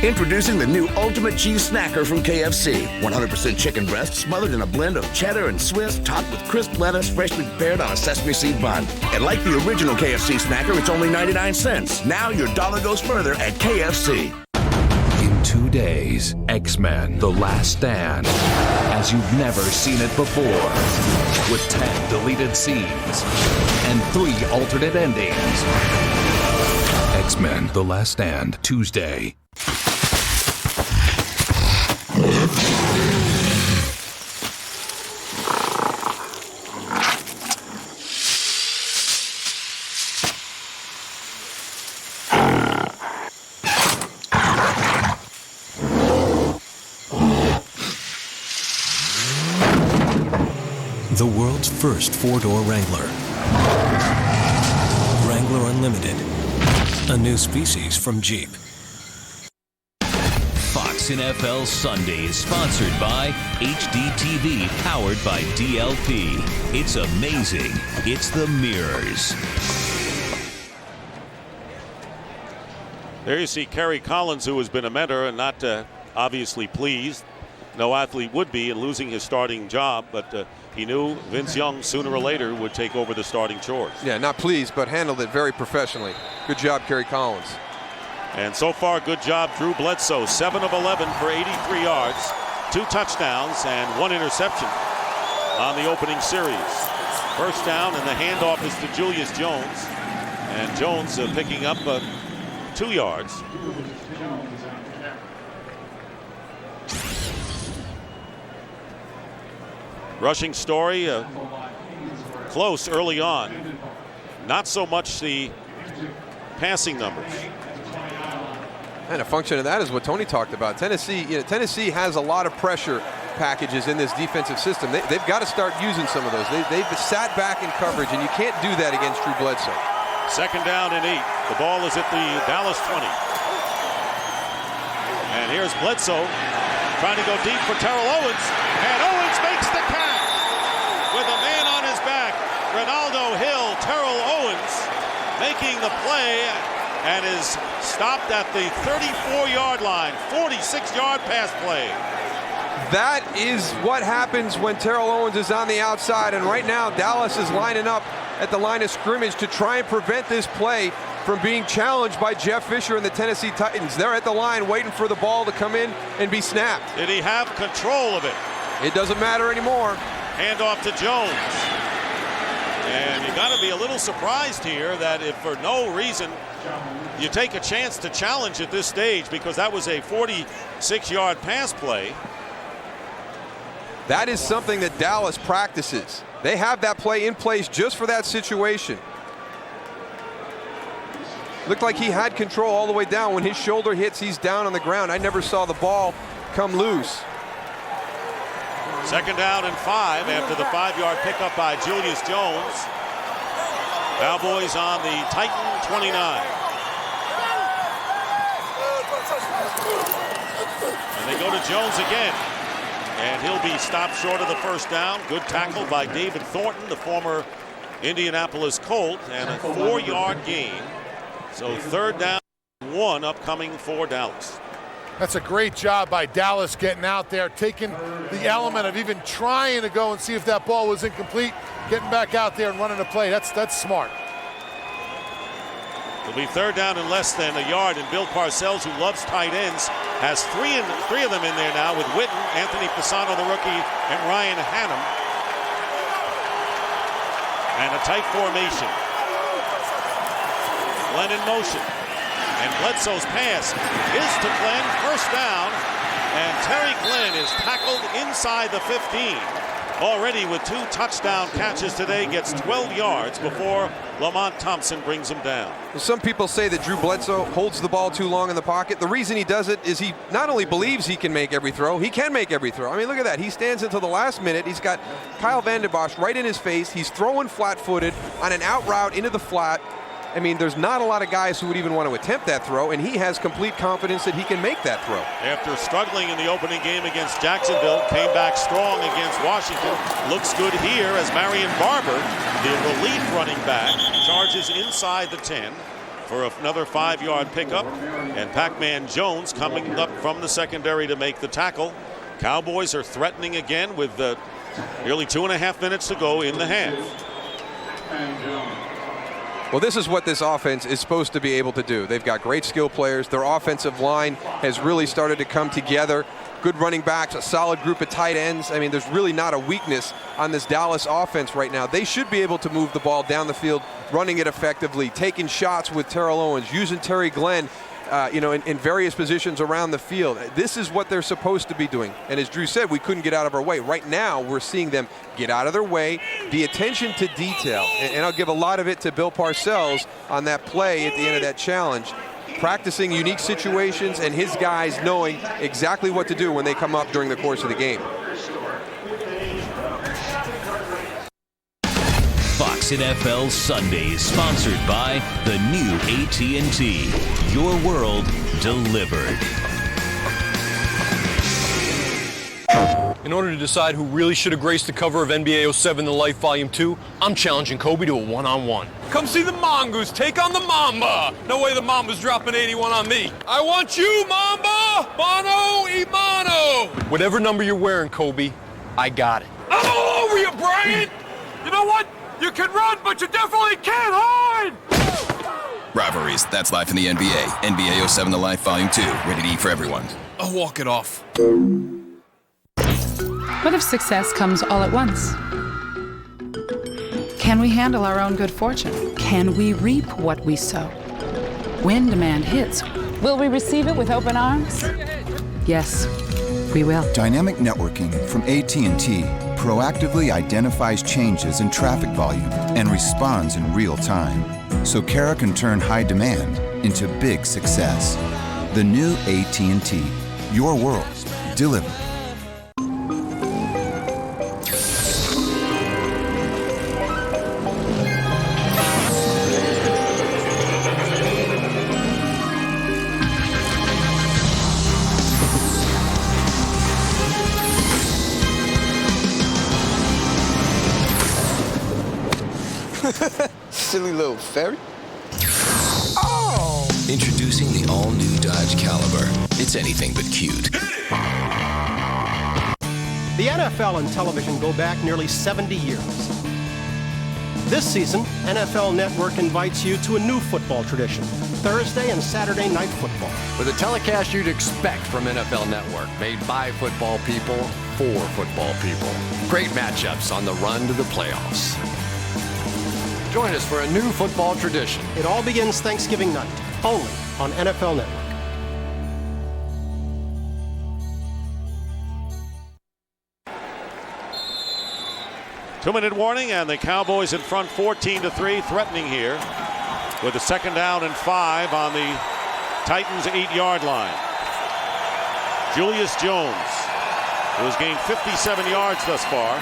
Introducing the new Ultimate Cheese Snacker from KFC. 100% chicken breast smothered in a blend of cheddar and Swiss, topped with crisp lettuce freshly prepared on a sesame seed bun. And like the original KFC Snacker, it's only 99 cents. Now your dollar goes further at KFC. In 2 days, X-Men: The Last Stand, as you've never seen it before, with 10 deleted scenes and 3 alternate endings. X-Men: The Last Stand, Tuesday. The world's first 4-door Wrangler. Wrangler Unlimited. A new species from Jeep. Fox NFL Sunday is sponsored by HDTV, powered by DLP. It's amazing. It's the mirrors. There you see Kerry Collins, who has been a mentor and not obviously pleased. No athlete would be in losing his starting job, but he knew Vince Young sooner or later would take over the starting chores. Yeah, not pleased, but handled it very professionally. Good job, Kerry Collins. And so far, good job, Drew Bledsoe. 7 of 11 for 83 yards, 2 touchdowns, and 1 interception on the opening series. First down, and the handoff is to Julius Jones. And Jones picking up 2 yards. Rushing story, close early on. Not so much the passing numbers. And a function of that is what Tony talked about. Tennessee has a lot of pressure packages in this defensive system. They've got to start using some of those. They've sat back in coverage, and you can't do that against Drew Bledsoe. Second down and 8. The ball is at the Dallas 20. And here's Bledsoe trying to go deep for Terrell Owens. And Owens makes the catch with a man on his back. Ronaldo Hill, Terrell Owens making the play, and is stopped at the 34-yard line. 46-yard pass play. That is what happens when Terrell Owens is on the outside, and right now Dallas is lining up at the line of scrimmage to try and prevent this play from being challenged by Jeff Fisher and the Tennessee Titans. They're at the line waiting for the ball to come in and be snapped. Did he have control of it? It doesn't matter anymore. Handoff to Jones. And you got to be a little surprised here that if for no reason you take a chance to challenge at this stage, because that was a 46-yard pass play. That is something that Dallas practices. They have that play in place just for that situation. Looked like he had control all the way down. When his shoulder hits, he's down on the ground. I never saw the ball come loose. Second down and 5 after the 5-yard pickup by Julius Jones. Cowboys on the Titan 29. And they go to Jones again. And he'll be stopped short of the first down. Good tackle by David Thornton, the former Indianapolis Colt, and a 4-yard gain. So third down, 1 upcoming for Dallas. That's a great job by Dallas getting out there, taking the element of even trying to go and see if that ball was incomplete, getting back out there and running a play. That's smart. It'll be third down and less than a yard, and Bill Parcells, who loves tight ends, has three of them in there now with Witten, Anthony Pisano, the rookie, and Ryan Hannum. And a tight formation. Glenn in motion. And Bledsoe's pass is to Glenn, first down, and Terry Glenn is tackled inside the 15. Already with 2 touchdown catches today, gets 12 yards before Lamont Thompson brings him down. Some people say that Drew Bledsoe holds the ball too long in the pocket. The reason he does it is he not only believes he can make every throw, he can make every throw. I mean, look at that. He stands until the last minute. He's got Kyle Vanderjagt right in his face. He's throwing flat-footed on an out route into the flat. I mean, there's not a lot of guys who would even want to attempt that throw, and he has complete confidence that he can make that throw. After struggling in the opening game against Jacksonville, came back strong against Washington. Looks good here as Marion Barber, the relief running back, charges inside the 10 for another 5-yard pickup. And Pac-Man Jones coming up from the secondary to make the tackle. Cowboys are threatening again with nearly 2.5 minutes to go in the half. Well, this is what this offense is supposed to be able to do. They've got great skill players. Their offensive line has really started to come together. Good running backs, a solid group of tight ends. I mean, there's really not a weakness on this Dallas offense right now. They should be able to move the ball down the field, running it effectively, taking shots with Terrell Owens, using Terry Glenn, in various positions around the field. This is what they're supposed to be doing. And as Drew said, we couldn't get out of our way. Right now, we're seeing them get out of their way, the attention to detail. And I'll give a lot of it to Bill Parcells on that play at the end of that challenge. Practicing unique situations and his guys knowing exactly what to do when they come up during the course of the game. Fox NFL Sundays, sponsored by the new AT&T. Your world delivered. In order to decide who really should have graced the cover of NBA 07 The Life Volume 2, I'm challenging Kobe to a one-on-one. Come see the Mongoose take on the Mamba. No way the Mamba's dropping 81 on me. I want you, Mamba! Mono y mono! Whatever number you're wearing, Kobe, I got it. I'm all over you, Brian! You know what? You can run, but you definitely can't hide! Rivalries, that's life in the NBA. NBA 07 The Life Volume 2, rated E for everyone. I'll walk it off. What if success comes all at once? Can we handle our own good fortune? Can we reap what we sow? When demand hits, will we receive it with open arms? Yes, we will. Dynamic networking from AT&T proactively identifies changes in traffic volume and responds in real time, so Kara can turn high demand into big success. The new AT&T. Your world delivered. Silly little fairy. Oh! Introducing the all-new Dodge Caliber. It's anything but cute. The NFL and television go back nearly 70 years. This season, NFL Network invites you to a new football tradition, Thursday and Saturday Night Football. With a telecast you'd expect from NFL Network, made by football people, for football people. Great matchups on the run to the playoffs. Join us for a new football tradition. It all begins Thanksgiving night, only on NFL Network. Two-minute warning, and the Cowboys in front 14-3, threatening here with a 2nd down and 5 on the Titans' 8-yard line. Julius Jones, who has gained 57 yards thus far.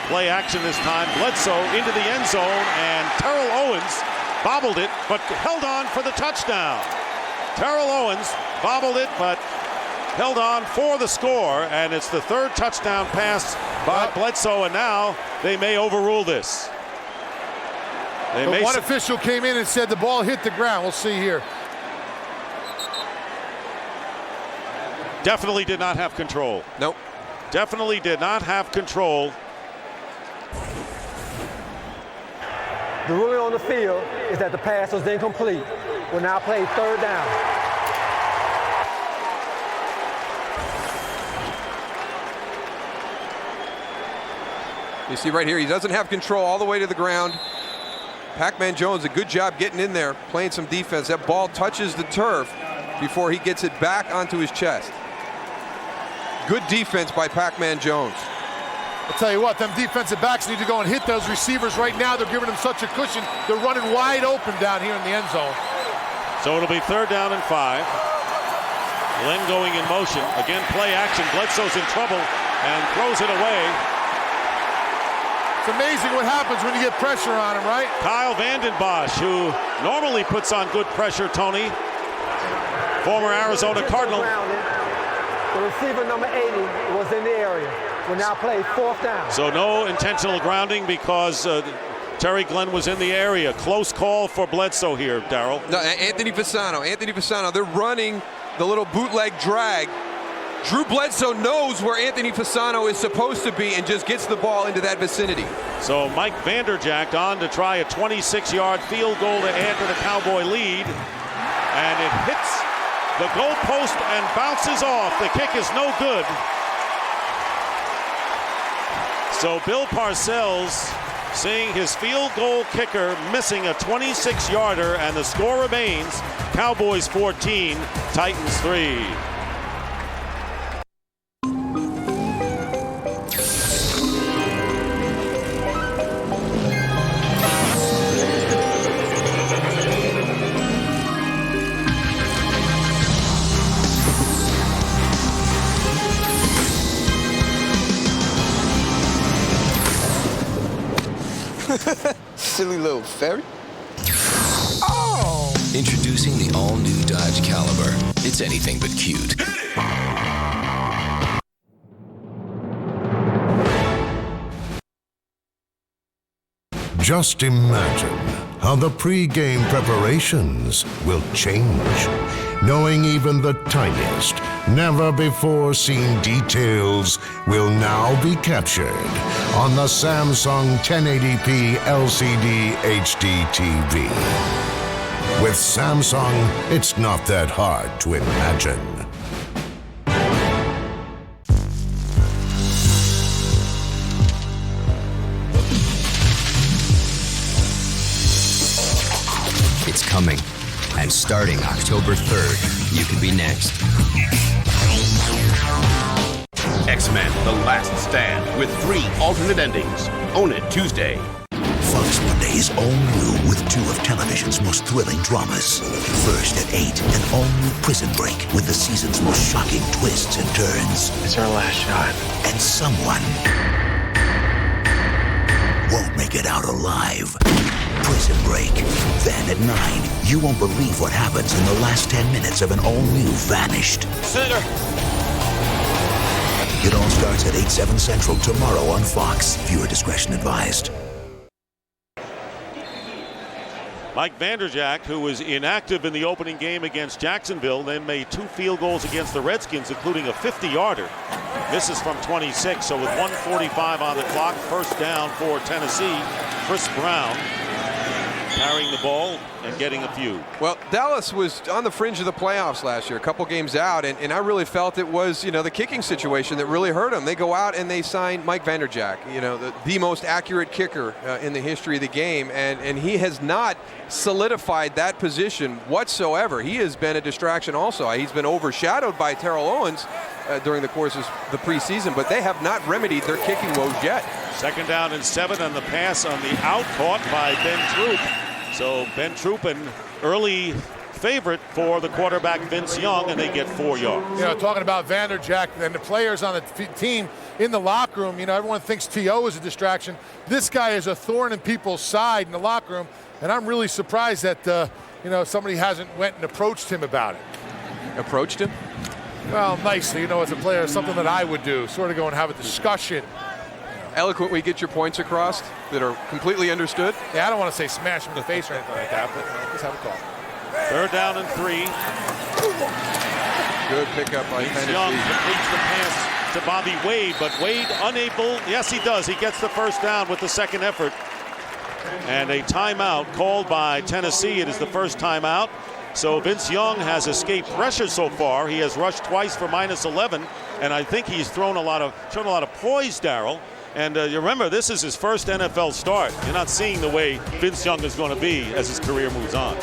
Play action this time. Bledsoe into the end zone, and Terrell Owens bobbled it, but held on for the touchdown. Terrell Owens bobbled it, but held on for the score, and it's the 3rd touchdown pass by Bledsoe, and now they may overrule this. One official came in and said the ball hit the ground. We'll see here. Definitely did not have control. Nope. Definitely did not have control. The ruling on the field is that the pass was incomplete. Will now play 3rd down. You see right here, he doesn't have control all the way to the ground. Pac-Man Jones, a good job getting in there, playing some defense. That ball touches the turf before he gets it back onto his chest. Good defense by Pac-Man Jones. I'll tell you what, them defensive backs need to go and hit those receivers right now. They're giving them such a cushion. They're running wide open down here in the end zone. So it'll be 3rd down and 5. Glenn going in motion. Again, play action. Bledsoe's in trouble and throws it away. It's amazing what happens when you get pressure on him, right? Kyle Vanden Bosch, who normally puts on good pressure, Tony. Former Arizona Cardinal. The receiver number 80 was in the area. Will now play 4th down. So no intentional grounding because Terry Glenn was in the area. Close call for Bledsoe here, Darryl. No, Anthony Fasano. They're running the little bootleg drag. Drew Bledsoe knows where Anthony Fasano is supposed to be and just gets the ball into that vicinity. So Mike Vanderjagt on to try a 26-yard field goal to add to the Cowboy lead. And it hits the goalpost and bounces off. The kick is no good. So Bill Parcells seeing his field goal kicker missing a 26-yarder, and the score remains Cowboys 14, Titans 3. Silly little ferry. Oh! Introducing the all-new Dodge Caliber. It's anything but cute. Just imagine how the pre-game preparations will change. Knowing even the tiniest, never-before-seen details will now be captured on the Samsung 1080p LCD HD TV. With Samsung, it's not that hard to imagine. It's coming. And starting October 3rd, you could be next. X-Men: The Last Stand with 3 alternate endings. Own it Tuesday. Fox Monday is all new with 2 of television's most thrilling dramas. First at 8, an all-new Prison Break with the season's most shocking twists and turns. It's our last shot. And someone won't make it out alive. Prison Break. Then at 9, you won't believe what happens in the last 10 minutes of an all-new Vanished. Senator! It all starts at 8/7 Central tomorrow on Fox. Viewer discretion advised. Mike Vanderjagt, who was inactive in the opening game against Jacksonville, then made 2 field goals against the Redskins, including a 50-yarder. Misses from 26, so with 1:45 on the clock, first down for Tennessee. Chris Brown carrying the ball and getting a few. Well, Dallas was on the fringe of the playoffs last year, a couple games out, and I really felt it was, the kicking situation that really hurt them. They go out and they sign Mike Vanderjagt, the most accurate kicker in the history of the game, and he has not solidified that position whatsoever. He has been a distraction also. He's been overshadowed by Terrell Owens during the course of the preseason, but they have not remedied their kicking woes yet. Second down and 7, and the pass on the out caught by Ben Troop. So Ben Troop, an early favorite for the quarterback Vince Young, and they get 4 yards. Talking about Vanderjagt and the players on the team in the locker room, everyone thinks T.O. is a distraction. This guy is a thorn in people's side in the locker room, and I'm really surprised that, somebody hasn't went and approached him about it. Approached him? Well, nicely, as a player, something that I would do, sort of go and have a discussion. Eloquently get your points across that are completely understood. Yeah, I don't want to say smash him in the face or anything like that, but just have a talk. Third down and 3. Good pickup by Vince Young completes the pass to Bobby Wade, but Wade unable. Yes, he does. He gets the first down with the second effort. And a timeout called by Tennessee. It is the first timeout. So Vince Young has escaped pressure so far. He has rushed twice for -11, and I think he's shown a lot of poise, Darryl. And you remember, this is his first NFL start. You're not seeing the way Vince Young is going to be as his career moves on.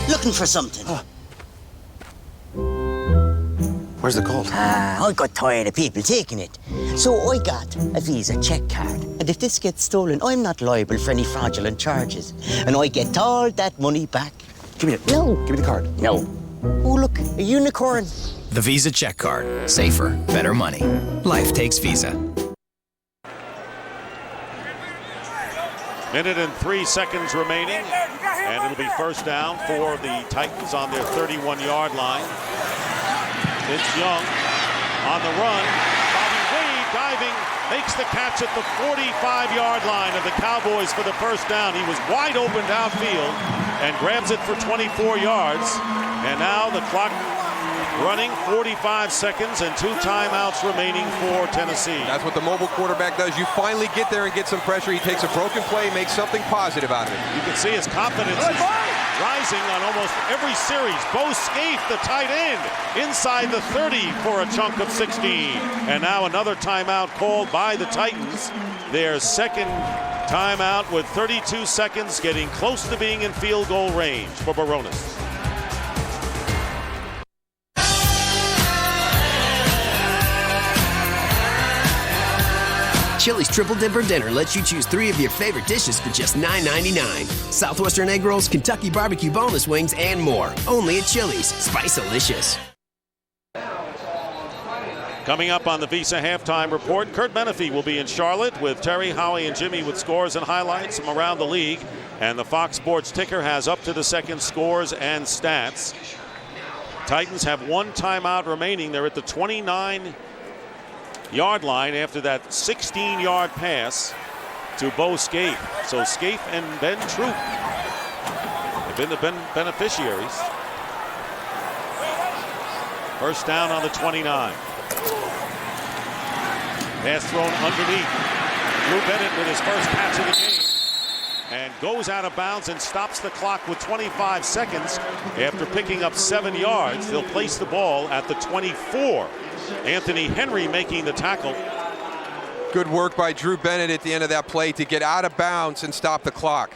Looking for something. Where's the gold? I got tired of people taking it. So I got a Visa check card. And if this gets stolen, I'm not liable for any fraudulent charges. And I get all that money back. Give me it. No. Give me the card. No. Oh, look, a unicorn. The Visa check card. Safer, better money. Life takes Visa. Minute and 3 seconds remaining, and it'll be first down for the Titans on their 31-yard line. Vince Young on the run. Bobby Wade diving, makes the catch at the 45-yard line of the Cowboys for the first down. He was wide open downfield and grabs it for 24 yards. And now the clock running, 45 seconds and 2 timeouts remaining for Tennessee. That's what the mobile quarterback does. You finally get there and get some pressure. He takes a broken play, makes something positive out of it. You can see his confidence is rising on almost every series. Bo Scaife, the tight end, inside the 30 for a chunk of 16. And now another timeout called by the Titans. Their second timeout with 32 seconds, getting close to being in field goal range for Baronis. Chili's Triple Dipper Dinner lets you choose 3 of your favorite dishes for just $9.99. Southwestern egg rolls, Kentucky barbecue boneless wings, and more. Only at Chili's. Spice-alicious. Coming up on the Visa Halftime Report, Kurt Menefee will be in Charlotte with Terry, Howie, and Jimmy with scores and highlights from around the league. And the Fox Sports Ticker has up to the second scores and stats. Titans have 1 timeout remaining. They're at the 29-yard line after that 16-yard pass to Bo Scaife. So Scaife and Ben Troop have been the beneficiaries. First down on the 29. Pass thrown underneath. Drew Bennett with his first catch of the game. And goes out of bounds and stops the clock with 25 seconds after picking up 7 yards. They'll place the ball at the 24. Anthony Henry making the tackle. Good work by Drew Bennett at the end of that play to get out of bounds and stop the clock.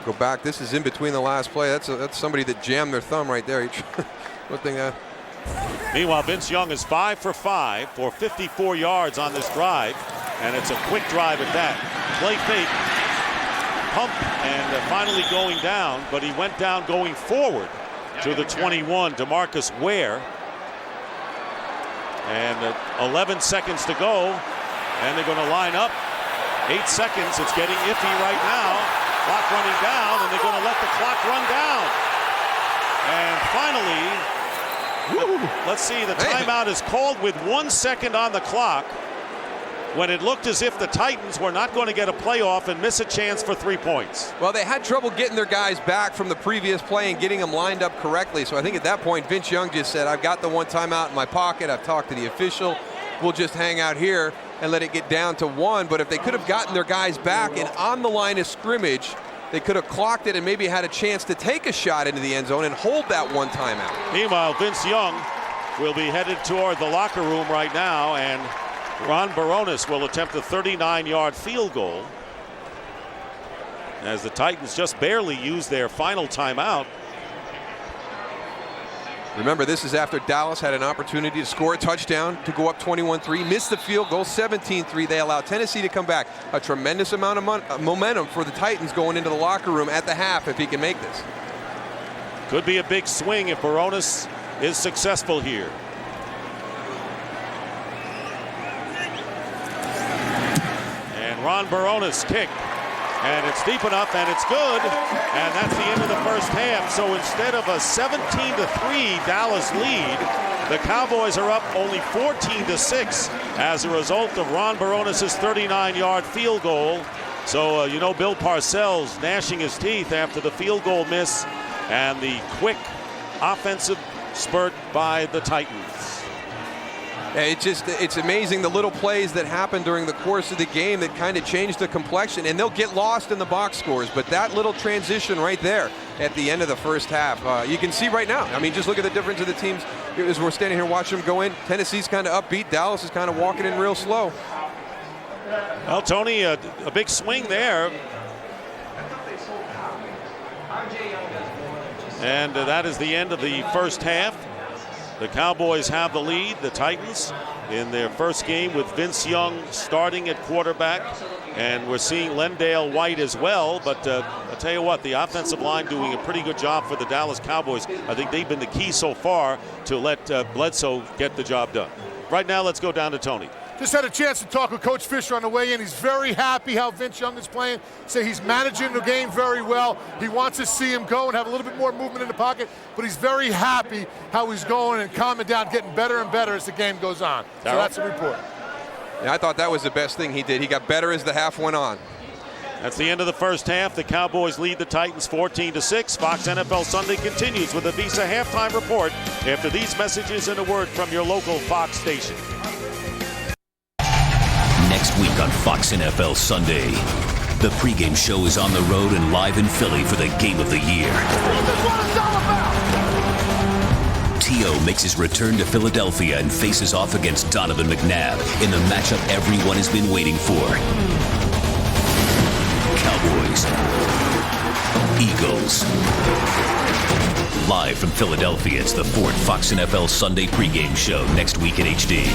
Go back. This is in between the last play. That's somebody that jammed their thumb right there. Meanwhile, Vince Young is 5 for 5 for 54 yards on this drive, and it's a quick drive at that. Play fake, pump, and finally going down, but he went down going forward to the 21, DeMarcus Ware. And 11 seconds to go, and they're going to line up. 8 seconds. It's getting iffy right now. Clock running down, and they're going to let the clock run down. And finally, let's see, the timeout is called with 1 second on the clock, when it looked as if the Titans were not going to get a playoff and miss a chance for 3 points. Well, they had trouble getting their guys back from the previous play and getting them lined up correctly. So I think at that point, Vince Young just said, I've got the 1 timeout in my pocket. I've talked to the official. We'll just hang out here and let it get down to 1. But if they could have gotten their guys back and on the line of scrimmage, they could have clocked it and maybe had a chance to take a shot into the end zone and hold that 1 timeout. Meanwhile, Vince Young will be headed toward the locker room right now, and Ron Baronis will attempt a 39-yard field goal as the Titans just barely use their final timeout. Remember, this is after Dallas had an opportunity to score a touchdown to go up 21-3, missed the field goal 17-3. They allow Tennessee to come back. A tremendous amount of momentum for the Titans going into the locker room at the half if he can make this. Could be a big swing if Baronis is successful here. And Ron Baronis kick. And it's deep enough, and it's good. And that's the end of the first half. So instead of a 17-3 Dallas lead, the Cowboys are up only 14-6 as a result of Ron Baronis' 39-yard field goal. So, Bill Parcells gnashing his teeth after the field goal miss and the quick offensive spurt by the Titans. It's amazing the little plays that happen during the course of the game that kind of change the complexion, and they'll get lost in the box scores, but that little transition right there at the end of the first half, you can see right now. I mean, just look at the difference of the teams as we're standing here watching them go in. Tennessee's kind of upbeat. Dallas is kind of walking in real slow. Well, Tony, a big swing there. And that is the end of the first half. The Cowboys have the lead. The Titans in their first game with Vince Young starting at quarterback. And we're seeing Lendale White as well. But I'll tell you what, the offensive line doing a pretty good job for the Dallas Cowboys. I think they've been the key so far to let Bledsoe get the job done. Right now, let's go down to Tony. Just had a chance to talk with Coach Fisher on the way in. He's very happy how Vince Young is playing. Say he's managing the game very well. He wants to see him go and have a little bit more movement in the pocket, but he's very happy how he's going and calming down, getting better and better as the game goes on. So that's the report. Yeah, I thought that was the best thing he did. He got better as the half went on. That's the end of the first half. The Cowboys lead the Titans 14-6. Fox NFL Sunday continues with a Visa halftime report after these messages and a word from your local Fox station. Next week on Fox NFL Sunday, the pregame show is on the road and live in Philly for the game of the year. This is what it's all about! T.O. makes his return to Philadelphia and faces off against Donovan McNabb in the matchup everyone has been waiting for. Cowboys, Eagles. Live from Philadelphia, it's the Ford Fox NFL Sunday pregame show next week in HD.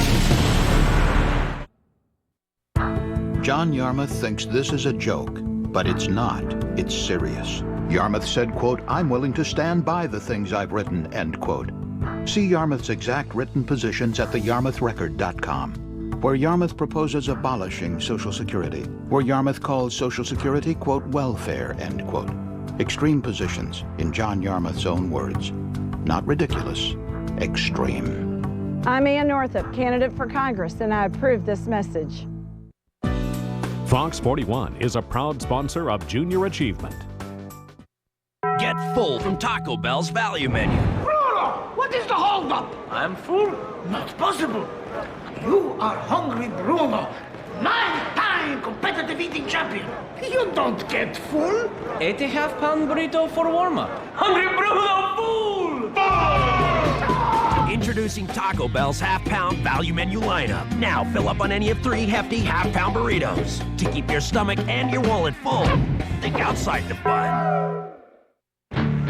John Yarmouth thinks this is a joke, but it's not. It's serious. Yarmouth said, quote, "I'm willing to stand by the things I've written," end quote. See Yarmouth's exact written positions at theyarmouthrecord.com, where Yarmouth proposes abolishing Social Security, where Yarmouth calls Social Security, quote, welfare, end quote. Extreme positions, in John Yarmouth's own words. Not ridiculous, extreme. I'm Ann Northup, candidate for Congress, and I approve this message. Fox 41 is a proud sponsor of Junior Achievement. Get full from Taco Bell's value menu. Bruno, what is the holdup? I'm full? Not possible. You are hungry, Bruno. 9-time competitive eating champion. You don't get full. 8 half-pound burrito for warm-up. Hungry Bruno, full! Introducing Taco Bell's half-pound value menu lineup. Now fill up on any of 3 hefty half-pound burritos to keep your stomach and your wallet full. Think outside the bun.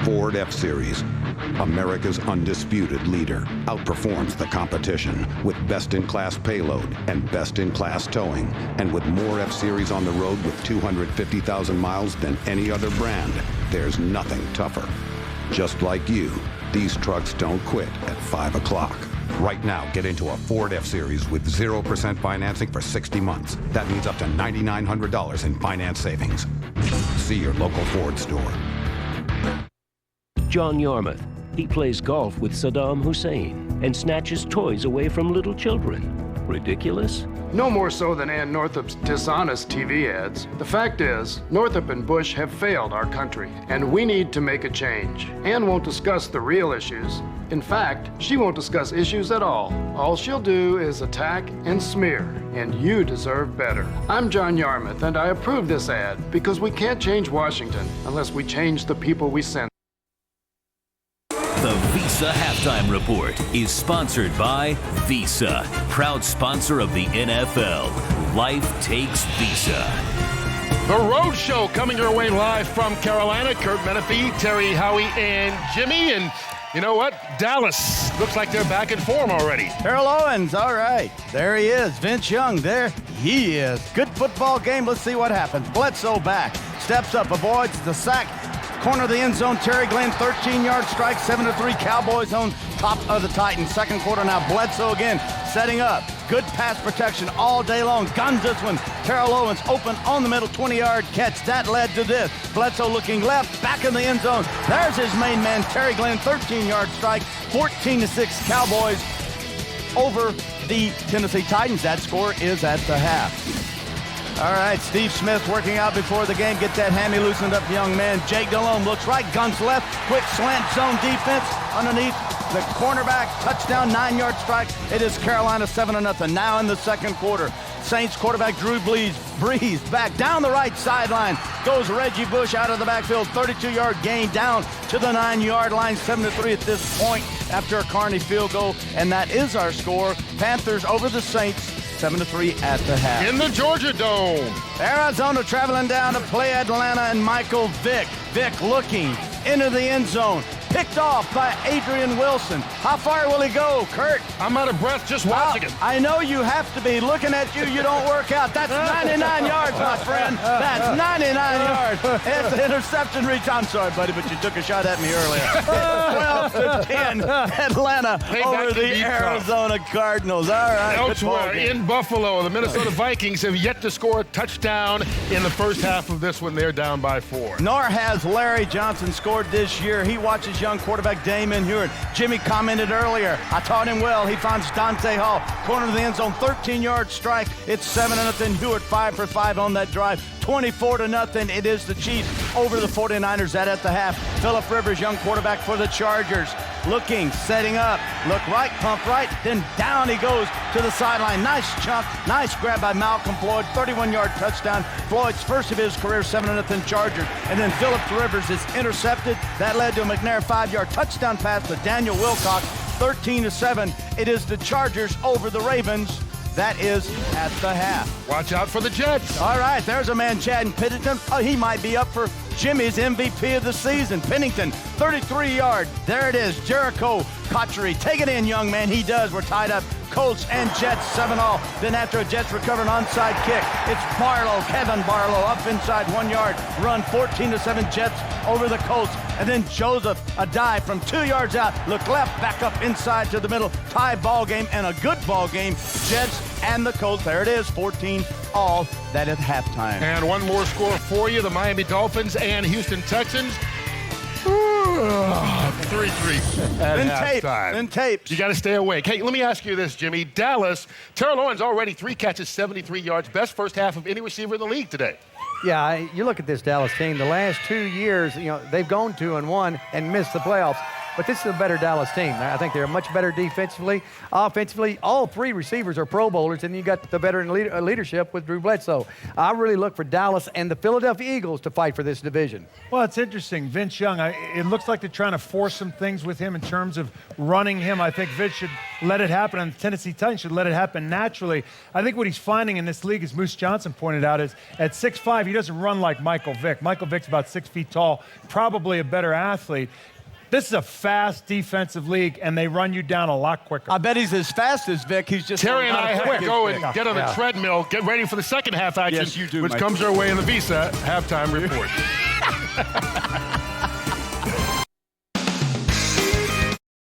Ford F-Series, America's undisputed leader, outperforms the competition with best-in-class payload and best-in-class towing, and with more F-Series on the road with 250,000 miles than any other brand. There's nothing tougher. Just like you, these trucks don't quit at 5 o'clock. Right now, get into a Ford F-Series with 0% financing for 60 months. That means up to $9,900 in finance savings. See your local Ford store. John Yarmouth. He plays golf with Saddam Hussein and snatches toys away from little children. Ridiculous? No more so than Ann Northup's dishonest TV ads. The fact is, Northup and Bush have failed our country, and we need to make a change. Ann won't discuss the real issues. In fact, she won't discuss issues at all. All she'll do is attack and smear, and you deserve better. I'm John Yarmouth, and I approve this ad because we can't change Washington unless we change the people we send. The Visa Halftime Report is sponsored by Visa, proud sponsor of the NFL. Life takes Visa. The Road Show coming your way live from Carolina. Kurt Menefee, Terry, Howie, and Jimmy. And you know what? Dallas looks like they're back in form already. Terrell Owens, all right. There he is. Vince Young, there he is. Good football game. Let's see what happens. Bledsoe back. Steps up, avoids the sack. Corner of the end zone, Terry Glenn, 13-yard strike, 7-3 Cowboys on top of the Titans. Second quarter now, Bledsoe again, setting up. Good pass protection all day long. Guns this one. Terrell Owens open on the middle, 20-yard catch. That led to this. Bledsoe looking left, back in the end zone. There's his main man, Terry Glenn, 13-yard strike, 14-6 Cowboys over the Tennessee Titans. That score is at the half. All right, Steve Smith working out before the game. Get that hammy loosened up, young man. Jake Delhomme looks right, guns left. Quick slant zone defense underneath the cornerback. Touchdown, 9-yard strike. It is Carolina 7-0. Now in the second quarter. Saints quarterback Drew Brees back down the right sideline. Goes Reggie Bush out of the backfield. 32-yard gain down to the 9-yard line. 7-3 at this point after a Carney field goal. And that is our score. Panthers over the Saints. 7-3 at the half. In the Georgia Dome. Arizona traveling down to play Atlanta and Michael Vick. Vick looking into the end zone. Picked off by Adrian Wilson. How far will he go, Kurt? I'm out of breath just watching it. I know you have to be. Looking at you, you don't work out. That's 99 yards, my friend. That's 99 yards. It's an interception reach. I'm sorry, buddy, but you took a shot at me earlier. It's 12-10, Atlanta over the Arizona Cardinals. All right. Elsewhere in Buffalo, the Minnesota Vikings have yet to score a touchdown in the first half of this one. They're down by 4. Nor has Larry Johnson scored this year. He watches young quarterback Damon Hewitt. Jimmy commented earlier, I taught him well. He finds Dante Hall, corner of the end zone, 13-yard strike. It's 7-0. Hewitt 5 for 5 on that drive. 24-0. It is the Chiefs over the 49ers at the half. Phillip Rivers, young quarterback for the Chargers. Looking, setting up, look right, pump right, then down he goes to the sideline. Nice chunk, nice grab by Malcolm Floyd, 31-yard touchdown. Floyd's first of his career, 7-0 Chargers. And then Phillip Rivers is intercepted. That led to a McNair 5-yard touchdown pass to Daniel Wilcox, 13-7. It is the Chargers over the Ravens. That is at the half. Watch out for the Jets. All right, there's a man, Chad Pennington. Oh, he might be up for Jimmy's MVP of the season. Pennington, 33-yard. There it is, Jericho Cotchery. Take it in, young man. He does. We're tied up. Colts and Jets 7-all. Then after a Jets recover an onside kick, it's Barlow, Kevin Barlow, up inside 1 yard. Run 14-7 Jets over the Colts. And then Joseph, a dive from 2 yards out. Look left, back up inside to the middle. Tie ball game and a good ball game. Jets and the Colts. There it is, 14-all. That at halftime. And one more score for you. The Miami Dolphins and Houston Texans. 3-3 at halftime. Then tapes. You got to stay awake. Hey, let me ask you this, Jimmy. Dallas, Terrell Owens already 3 catches, 73 yards. Best first half of any receiver in the league today. Yeah, you look at this Dallas team, the last 2 years, they've gone 2-1 and missed the playoffs. But this is a better Dallas team. I think they're much better defensively. Offensively, all 3 receivers are Pro Bowlers, and you got the veteran leadership with Drew Bledsoe. I really look for Dallas and the Philadelphia Eagles to fight for this division. Well, it's interesting. Vince Young, it looks like they're trying to force some things with him in terms of running him. I think Vince should let it happen, and the Tennessee Titans should let it happen naturally. I think what he's finding in this league, as Moose Johnson pointed out, is at 6'5", he doesn't run like Michael Vick. Michael Vick's about 6 feet tall, probably a better athlete. This is a fast defensive league, and they run you down a lot quicker. I bet he's as fast as Vic. He's just Terry and I have to go and get on the treadmill, get ready for the second half action, yes, you do, which comes our way in the Visa halftime report.